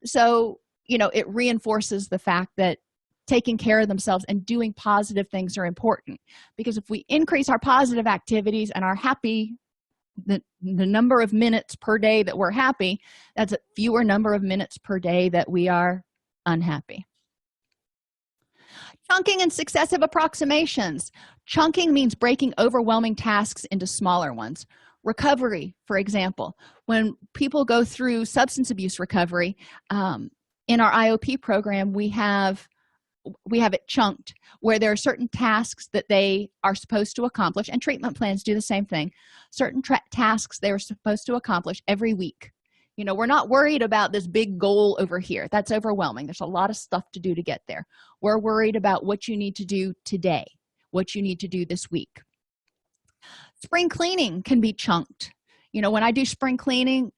A: So, it reinforces the fact that taking care of themselves and doing positive things are important, because if we increase our positive activities and are happy, the number of minutes per day that we're happy, that's a fewer number of minutes per day that we are unhappy. Chunking and successive approximations. Chunking means breaking overwhelming tasks into smaller ones. Recovery, for example, when people go through substance abuse recovery, in our IOP program, we have it chunked where there are certain tasks that they are supposed to accomplish, and treatment plans do the same thing. Certain tasks they're supposed to accomplish every week. We're not worried about this big goal over here. That's overwhelming. There's a lot of stuff to do to get there. We're worried about what you need to do today, what you need to do this week. Spring cleaning can be chunked. When I do spring cleaning,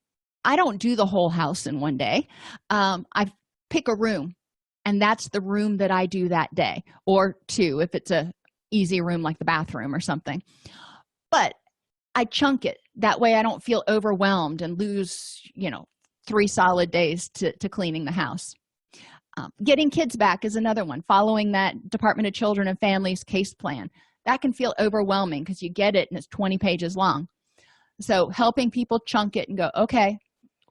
A: I don't do the whole house in one day. I pick a room, and that's the room that I do that day, or two if it's a easy room like the bathroom or something. But I chunk it. That way I don't feel overwhelmed and lose 3 solid days to cleaning the house. Getting kids back is another one. Following that Department of Children and Families case plan, that can feel overwhelming because you get it and it's 20 pages long. So helping people chunk it and go, okay,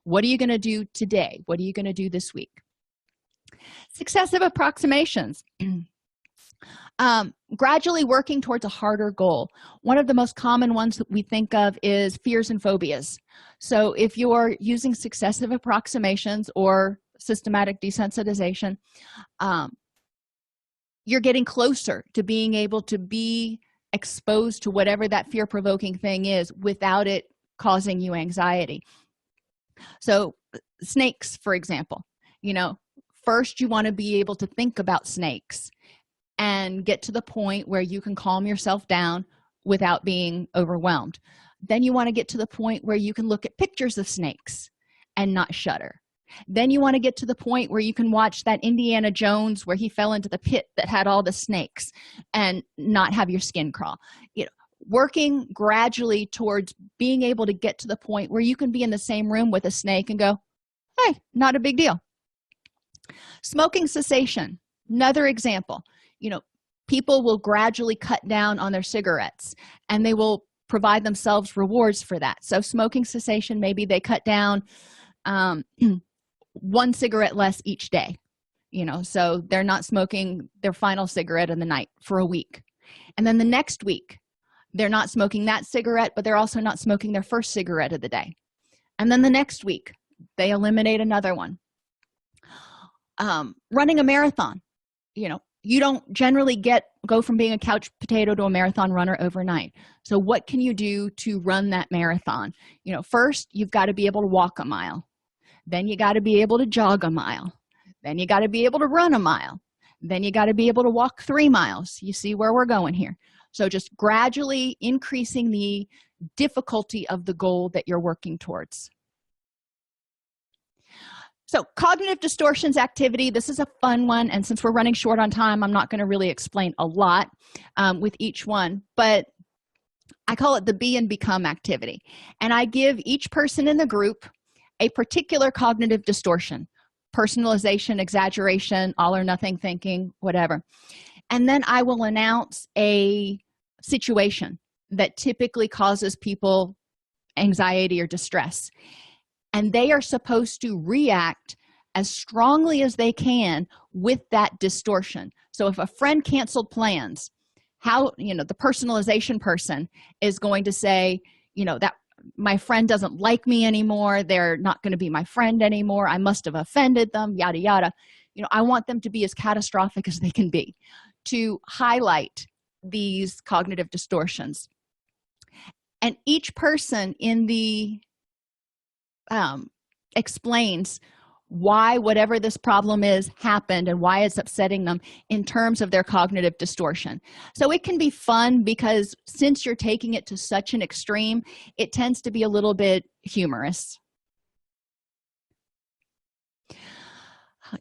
A: what are you going to do today? What are you going to do this week? Successive approximations. Gradually working towards a harder goal. One of the most common ones that we think of is fears and phobias. So if you're using successive approximations or systematic desensitization, you're getting closer to being able to be exposed to whatever that fear-provoking thing is without it causing you anxiety. So snakes, for example, first you want to be able to think about snakes and get to the point where you can calm yourself down without being overwhelmed. Then you want to get to the point where you can look at pictures of snakes and not shudder. Then you want to get to the point where you can watch that Indiana Jones where he fell into the pit that had all the snakes and not have your skin crawl. Working gradually towards being able to get to the point where you can be in the same room with a snake and go, hey, not a big deal. Smoking cessation, another example. People will gradually cut down on their cigarettes and they will provide themselves rewards for that. So smoking cessation, maybe they cut down 1 cigarette less each day, so they're not smoking their final cigarette in the night for a week. And then the next week, they're not smoking that cigarette, but they're also not smoking their first cigarette of the day. And then the next week, they eliminate another one. Running a marathon, you don't generally go from being a couch potato to a marathon runner overnight. So what can you do to run that marathon? First, you've got to be able to walk a mile. Then you got to be able to jog a mile. Then you got to be able to run a mile. Then you got to be able to walk 3 miles. You see where we're going here. So just gradually increasing the difficulty of the goal that you're working towards. So cognitive distortions activity, this is a fun one. And since we're running short on time, I'm not going to really explain a lot with each one, but I call it the be and become activity. And I give each person in the group a particular cognitive distortion, personalization, exaggeration, all or nothing thinking, whatever. And then I will announce a situation that typically causes people anxiety or distress. And they are supposed to react as strongly as they can with that distortion. So if a friend canceled plans, the personalization person is going to say, that my friend doesn't like me anymore. They're not going to be my friend anymore. I must have offended them, yada, yada. I want them to be as catastrophic as they can be, to highlight these cognitive distortions. And each person in the explains why whatever this problem is happened and why it's upsetting them in terms of their cognitive distortion. So it can be fun because since you're taking it to such an extreme, it tends to be a little bit humorous.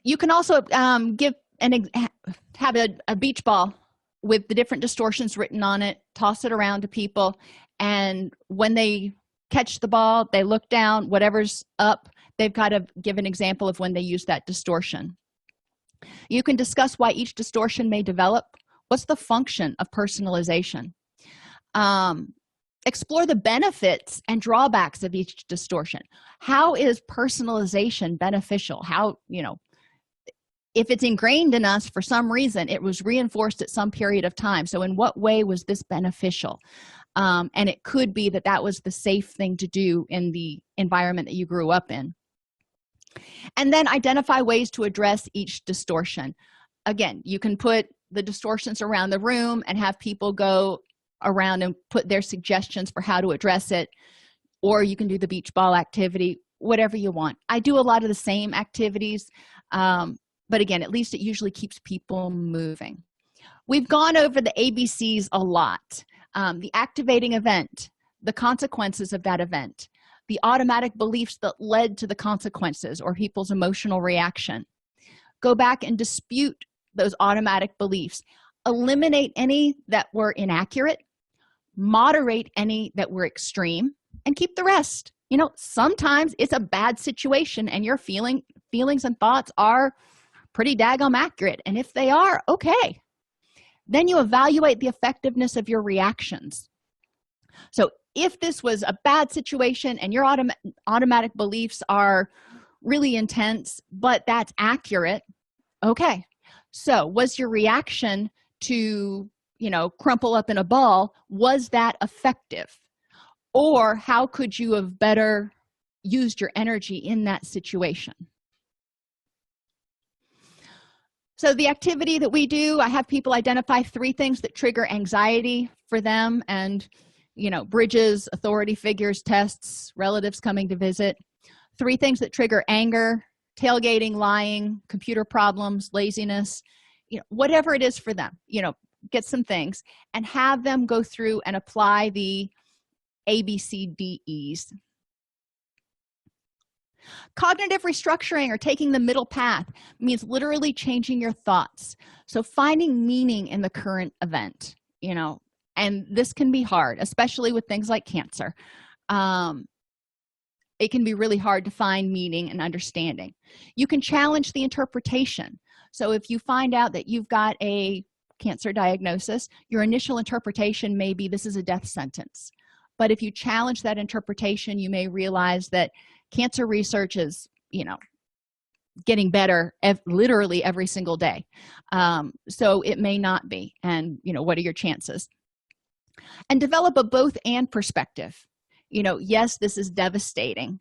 A: You can also have a beach ball with the different distortions written on it, toss it around to people, and when they catch the ball, they look down, whatever's up, they've got to give an example of when they use that distortion. You can discuss why each distortion may develop. What's the function of personalization? Explore the benefits and drawbacks of each distortion. How is personalization beneficial? If it's ingrained in us for some reason, it was reinforced at some period of time. So in what way was this beneficial? And it could be that was the safe thing to do in the environment that you grew up in. And then identify ways to address each distortion. Again, you can put the distortions around the room and have people go around and put their suggestions for how to address it, or you can do the beach ball activity, whatever you want. I do a lot of the same activities, but again, at least it usually keeps people moving. We've gone over the ABCs a lot. The activating event, the consequences of that event, the automatic beliefs that led to the consequences or people's emotional reaction. Go back and dispute those automatic beliefs. Eliminate any that were inaccurate, moderate any that were extreme, and keep the rest. You know, sometimes it's a bad situation and your feelings and thoughts are pretty daggum accurate. And if they are, okay. Then you evaluate the effectiveness of your reactions. So if this was a bad situation and your automatic beliefs are really intense, but that's accurate, okay. So was your reaction to, crumple up in a ball, was that effective? Or how could you have better used your energy in that situation? So the activity that we do, I have people identify 3 things that trigger anxiety for them and, bridges, authority figures, tests, relatives coming to visit. 3 things that trigger anger, tailgating, lying, computer problems, laziness, whatever it is for them, get some things and have them go through and apply the ABCDEs. Cognitive restructuring or taking the middle path means literally changing your thoughts. So finding meaning in the current event, and this can be hard, especially with things like cancer. It can be really hard to find meaning and understanding. You can challenge the interpretation. So if you find out that you've got a cancer diagnosis, your initial interpretation may be this is a death sentence. But if you challenge that interpretation, you may realize that cancer research is, getting better literally every single day. So it may not be. And, what are your chances? And develop a both and perspective. Yes, this is devastating.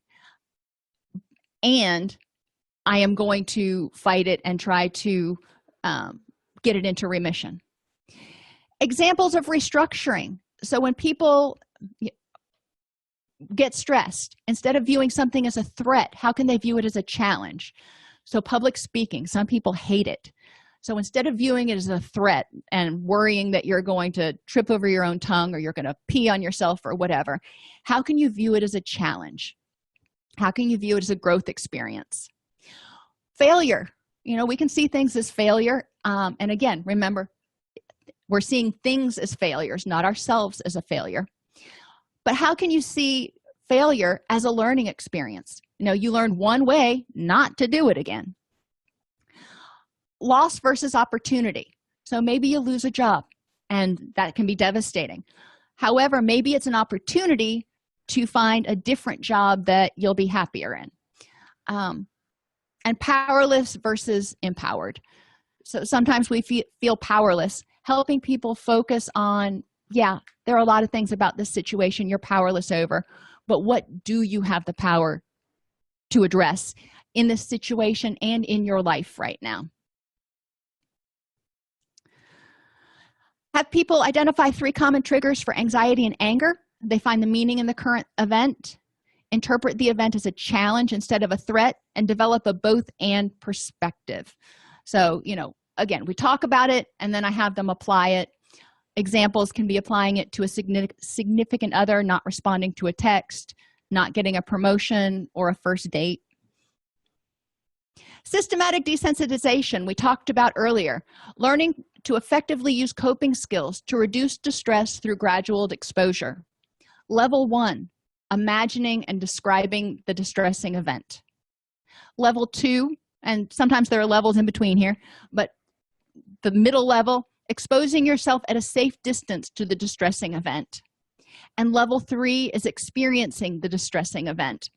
A: And I am going to fight it and try to get it into remission. Examples of restructuring. So when people get stressed, instead of viewing something as a threat, how can they view it as a challenge? So public speaking, some people hate it. So instead of viewing it as a threat and worrying that you're going to trip over your own tongue or you're going to pee on yourself or whatever, how can you view it as a challenge? How can you view it as a growth experience? Failure. We can see things as failure. And again, remember, we're seeing things as failures, not ourselves as a failure. But how can you see failure as a learning experience? You learn one way not to do it again. Loss versus opportunity. So maybe you lose a job and that can be devastating. However, maybe it's an opportunity to find a different job that you'll be happier in. And powerless versus empowered. So sometimes we feel powerless. Helping people focus on, yeah, there are a lot of things about this situation you're powerless over, but what do you have the power to address in this situation and in your life right now? Have people identify 3 common triggers for anxiety and anger. They find the meaning in the current event, interpret the event as a challenge instead of a threat, and develop a both and perspective. So, again, we talk about it and then I have them apply it. Examples can be applying it to a significant other not responding to a text, not getting a promotion or a first date. Systematic desensitization, we talked about earlier. Learning to effectively use coping skills to reduce distress through gradual exposure. Level 1, imagining and describing the distressing event. Level 2, and sometimes there are levels in between here, but the middle level, exposing yourself at a safe distance to the distressing event. And level 3 is experiencing the distressing event.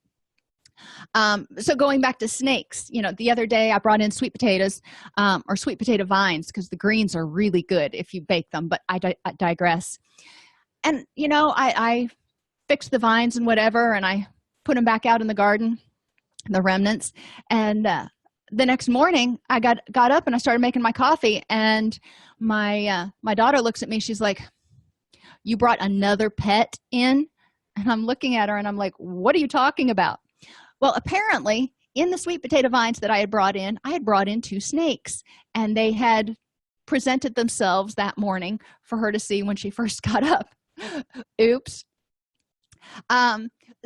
A: So going back to snakes, the other day I brought in sweet potatoes or sweet potato vines because the greens are really good if you bake them, but I digress. And, I fixed the vines and whatever, and I put them back out in the garden. the remnants. And the next morning I got up and I started making my coffee, and my daughter looks at me. She's like, "You brought another pet in?" And I'm looking at her and I'm like, "What are you talking about?" Well, apparently in the sweet potato vines that I had brought in 2 snakes, and they had presented themselves that morning for her to see when she first got up. Oops.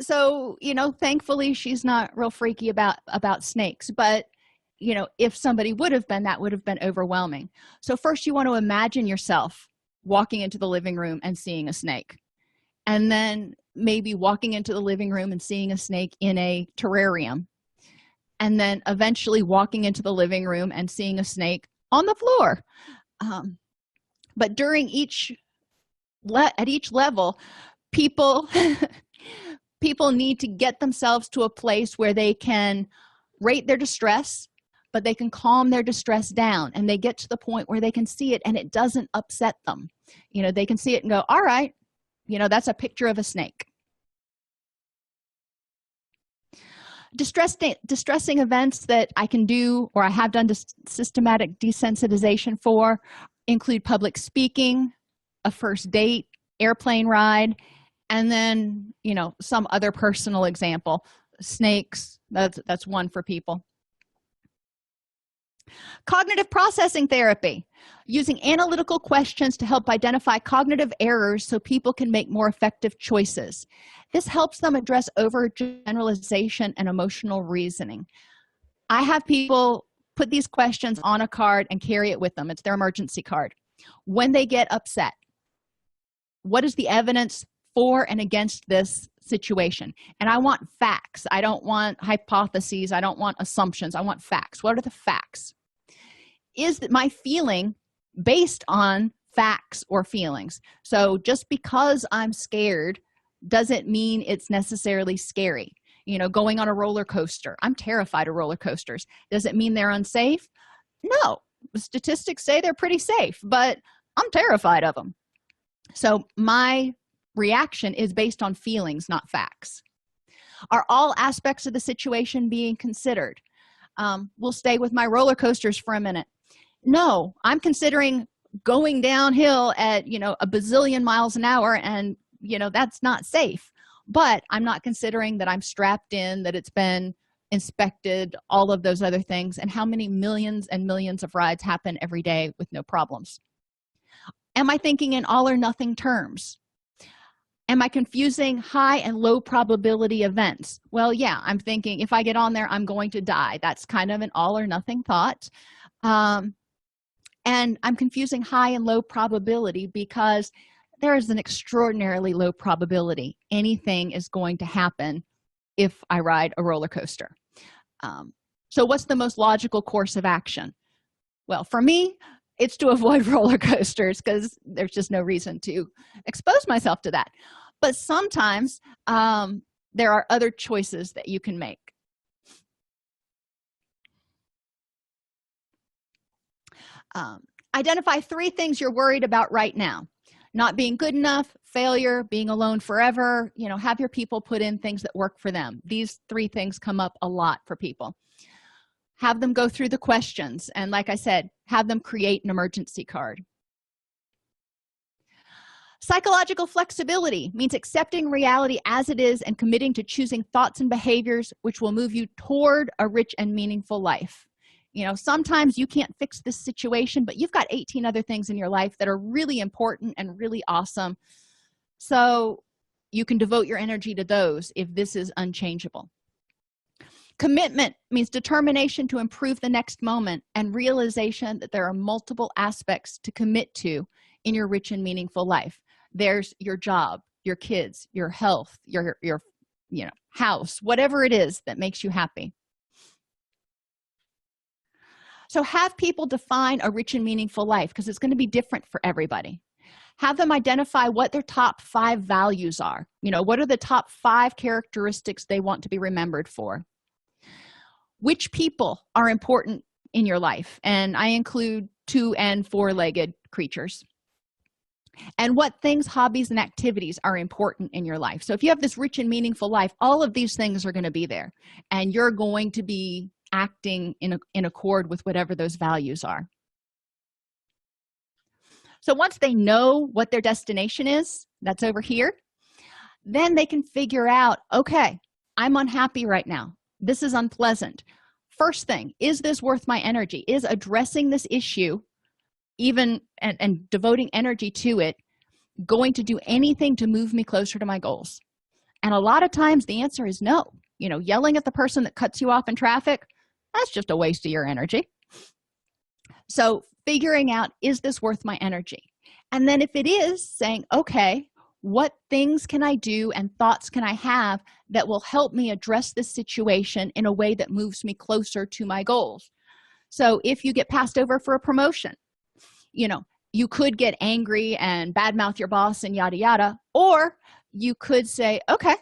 A: So thankfully she's not real freaky about snakes, but if somebody would have been, that would have been overwhelming. So first you want to imagine yourself walking into the living room and seeing a snake, and then maybe walking into the living room and seeing a snake in a terrarium, and then eventually walking into the living room and seeing a snake on the floor. But during at each level, people people need to get themselves to a place where they can rate their distress, but they can calm their distress down, and they get to the point where they can see it and it doesn't upset them. They can see it and go, all right, that's a picture of a snake. Distressing events that I can do, or I have done systematic desensitization for, include public speaking, a first date, airplane ride, and then some other personal example. Snakes, that's one for people. Cognitive processing therapy, using analytical questions to help identify cognitive errors so people can make more effective choices. This helps them address overgeneralization and emotional reasoning. I have people put these questions on a card and carry it with them. It's their emergency card. When they get upset, what is the evidence for and against this situation? And I want facts. I don't want hypotheses. I don't want assumptions. I want facts. What are the facts? Is that my feeling based on facts or feelings? So just because I'm scared doesn't mean it's necessarily scary. Going on a roller coaster, I'm terrified of roller coasters. Does it mean they're unsafe? No. The statistics say they're pretty safe, but I'm terrified of them. So my reaction is based on feelings, not facts. Are all aspects of the situation being considered? We'll stay with my roller coasters for a minute. No, I'm considering going downhill at a bazillion miles an hour, and that's not safe. But I'm not considering that I'm strapped in, that it's been inspected, all of those other things, and how many millions and millions of rides happen every day with no problems. Am I thinking in all or nothing terms? Am I confusing high and low probability events? Well, yeah, I'm thinking if I get on there, I'm going to die. That's kind of an all or nothing thought. And I'm confusing high and low probability because there is an extraordinarily low probability anything is going to happen if I ride a roller coaster. So what's the most logical course of action? Well, for me, it's to avoid roller coasters because there's just no reason to expose myself to that. But sometimes there are other choices that you can make. Identify 3 things you're worried about right now. Not being good enough, failure, being alone forever. Have your people put in things that work for them. These 3 things come up a lot for people. Have them go through the questions, and like I said, have them create an emergency card. Psychological flexibility means accepting reality as it is and committing to choosing thoughts and behaviors which will move you toward a rich and meaningful life. Sometimes you can't fix this situation, but you've got 18 other things in your life that are really important and really awesome. So you can devote your energy to those if this is unchangeable. Commitment means determination to improve the next moment and realization that there are multiple aspects to commit to in your rich and meaningful life. There's your job, your kids, your health, your house, whatever it is that makes you happy. So have people define a rich and meaningful life because it's going to be different for everybody. Have them identify what their top 5 values are. What are the top 5 characteristics they want to be remembered for? Which people are important in your life? And I include 2- and 4-legged creatures. and what things, hobbies, and activities are important in your life. So if you have this rich and meaningful life, all of these things are going to be there, and you're going to be acting in accord with whatever those values are. So once they know what their destination is, that's over here, then they can figure out, okay, I'm unhappy right now. This is unpleasant. First thing, is this worth my energy? Is addressing this issue, even and devoting energy to it, going to do anything to move me closer to my goals? And a lot of times the answer is no. You know, yelling at the person that cuts you off in traffic, that's just a waste of your energy. So figuring out, is this worth my energy? And then if it is, saying, okay, what things can I do and thoughts can I have that will help me address this situation in a way that moves me closer to my goals? So if you get passed over for a promotion, you know, you could get angry and badmouth your boss and yada yada, or you could say, okay,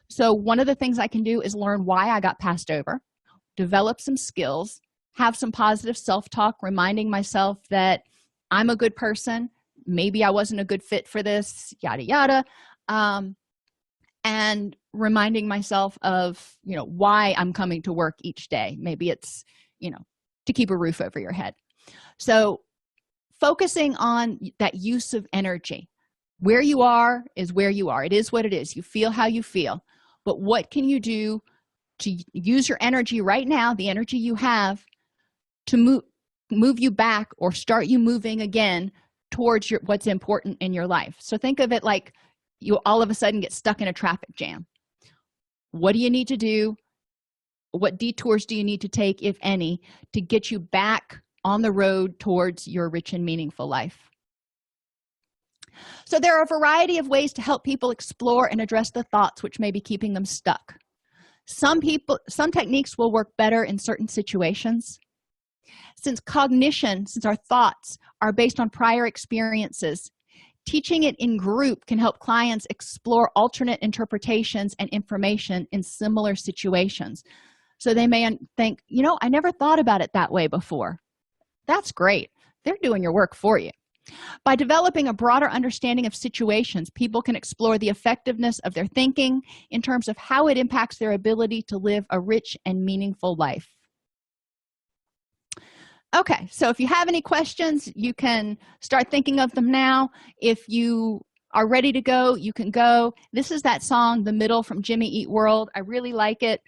A: so one of the things I can do is learn why I got passed over, develop some skills, have some positive self-talk, reminding myself that I'm a good person, maybe I wasn't a good fit for this, yada yada, and reminding myself of, you know, why I'm coming to work each day. Maybe it's, you know, to keep a roof over your head. So focusing on that use of energy. Where you are is where you are. It is what it is. You feel how you feel. But what can you do to use your energy right now, the energy you have, to move you back or start you moving again towards what's important in your life? So think of it like you all of a sudden get stuck in a traffic jam. What do you need to do? What detours do you need to take, if any, to get you back on the road towards your rich and meaningful life? So there are a variety of ways to help people explore and address the thoughts which may be keeping them stuck. Some techniques will work better in certain situations. Since our thoughts are based on prior experiences, teaching it in group can help clients explore alternate interpretations and information in similar situations. So they may think, you know, I never thought about it that way before. That's great. They're doing your work for you. By developing a broader understanding of situations, people can explore the effectiveness of their thinking in terms of how it impacts their ability to live a rich and meaningful life. Okay, so if you have any questions, you can start thinking of them now. If you are ready to go, you can go. This is that song, The Middle, from Jimmy Eat World. I really like it.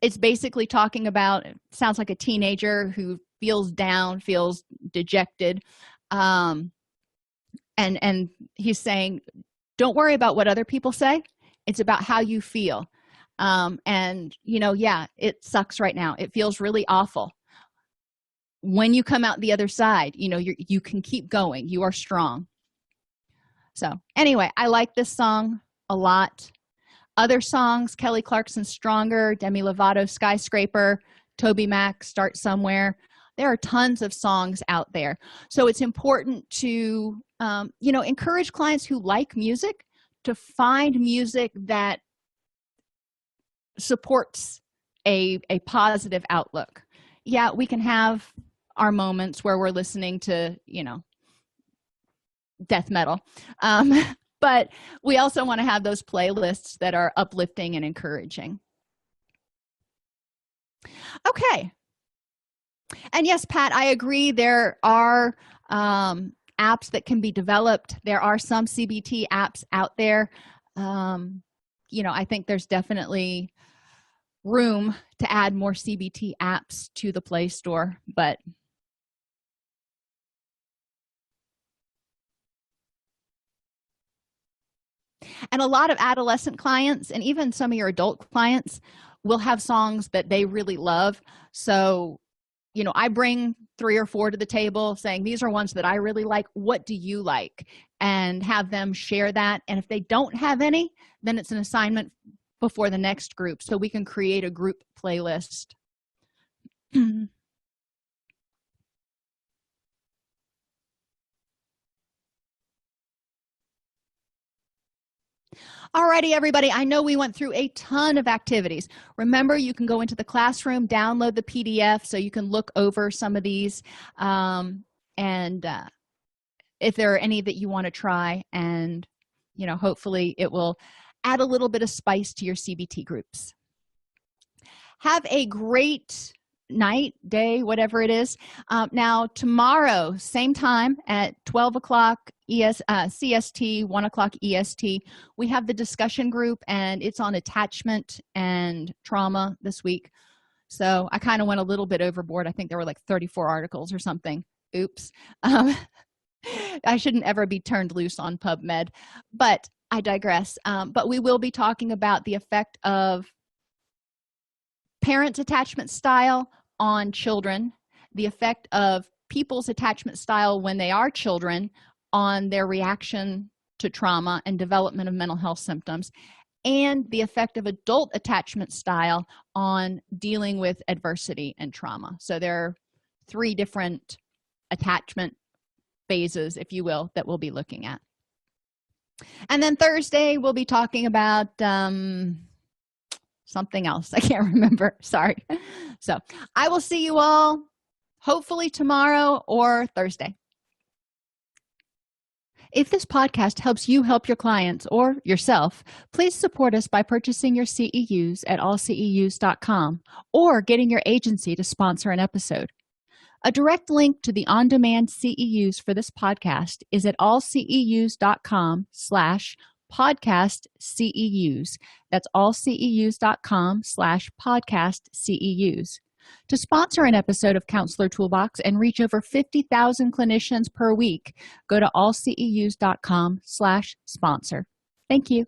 A: It's basically talking about, it sounds like a teenager who feels down, feels dejected, and he's saying, don't worry about what other people say. It's about how you feel. And you know, yeah, it sucks right now. It feels really awful. When you come out the other side, you know, you can keep going. You are strong. So anyway, I like this song a lot. Other songs, Kelly Clarkson's Stronger, Demi Lovato, Skyscraper, Toby Mac, Start Somewhere. There are tons of songs out there. So it's important to, you know, encourage clients who like music to find music that supports a positive outlook. Yeah, we can have our moments where we're listening to, you know, death metal, but we also want to have those playlists that are uplifting and encouraging. Okay. And yes, Pat, I agree. There are apps that can be developed. There are some CBT apps out there. You know, I think there's definitely room to add more CBT apps to the Play Store, but and a lot of adolescent clients and even some of your adult clients will have songs that they really love. So, you know, I bring 3 or 4 to the table saying, these are ones that I really like. What do you like? And have them share that. And if they don't have any, then it's an assignment before the next group, so we can create a group playlist. Alrighty, everybody, I know we went through a ton of activities. Remember, you can go into the classroom, download the PDF so you can look over some of these and if there are any that you want to try, and hopefully it will add a little bit of spice to your CBT groups. Have a great night, day, whatever it is. Now tomorrow, same time at 12 o'clock CST, 1 o'clock EST, we have the discussion group, and it's on attachment and trauma this week. So I kind of went a little bit overboard. I think there were like 34 articles or something. Oops. I shouldn't ever be turned loose on PubMed, but I digress. But we will be talking about the effect of parents' attachment style on children, the effect of people's attachment style when they are children on their reaction to trauma and development of mental health symptoms, and the effect of adult attachment style on dealing with adversity and trauma. So there are 3 different attachment phases, if you will, that we'll be looking at. And then Thursday we'll be talking about something else. I can't remember. Sorry. So I will see you all hopefully tomorrow or Thursday. If this podcast helps you help your clients or yourself, please support us by purchasing your CEUs at allceus.com or getting your agency to sponsor an episode. A direct link to the on-demand CEUs for this podcast is at allceus.com/podcast CEUs. That's allceus.com/podcast CEUs. To sponsor an episode of Counselor Toolbox and reach over 50,000 clinicians per week, go to allceus.com/sponsor. Thank you.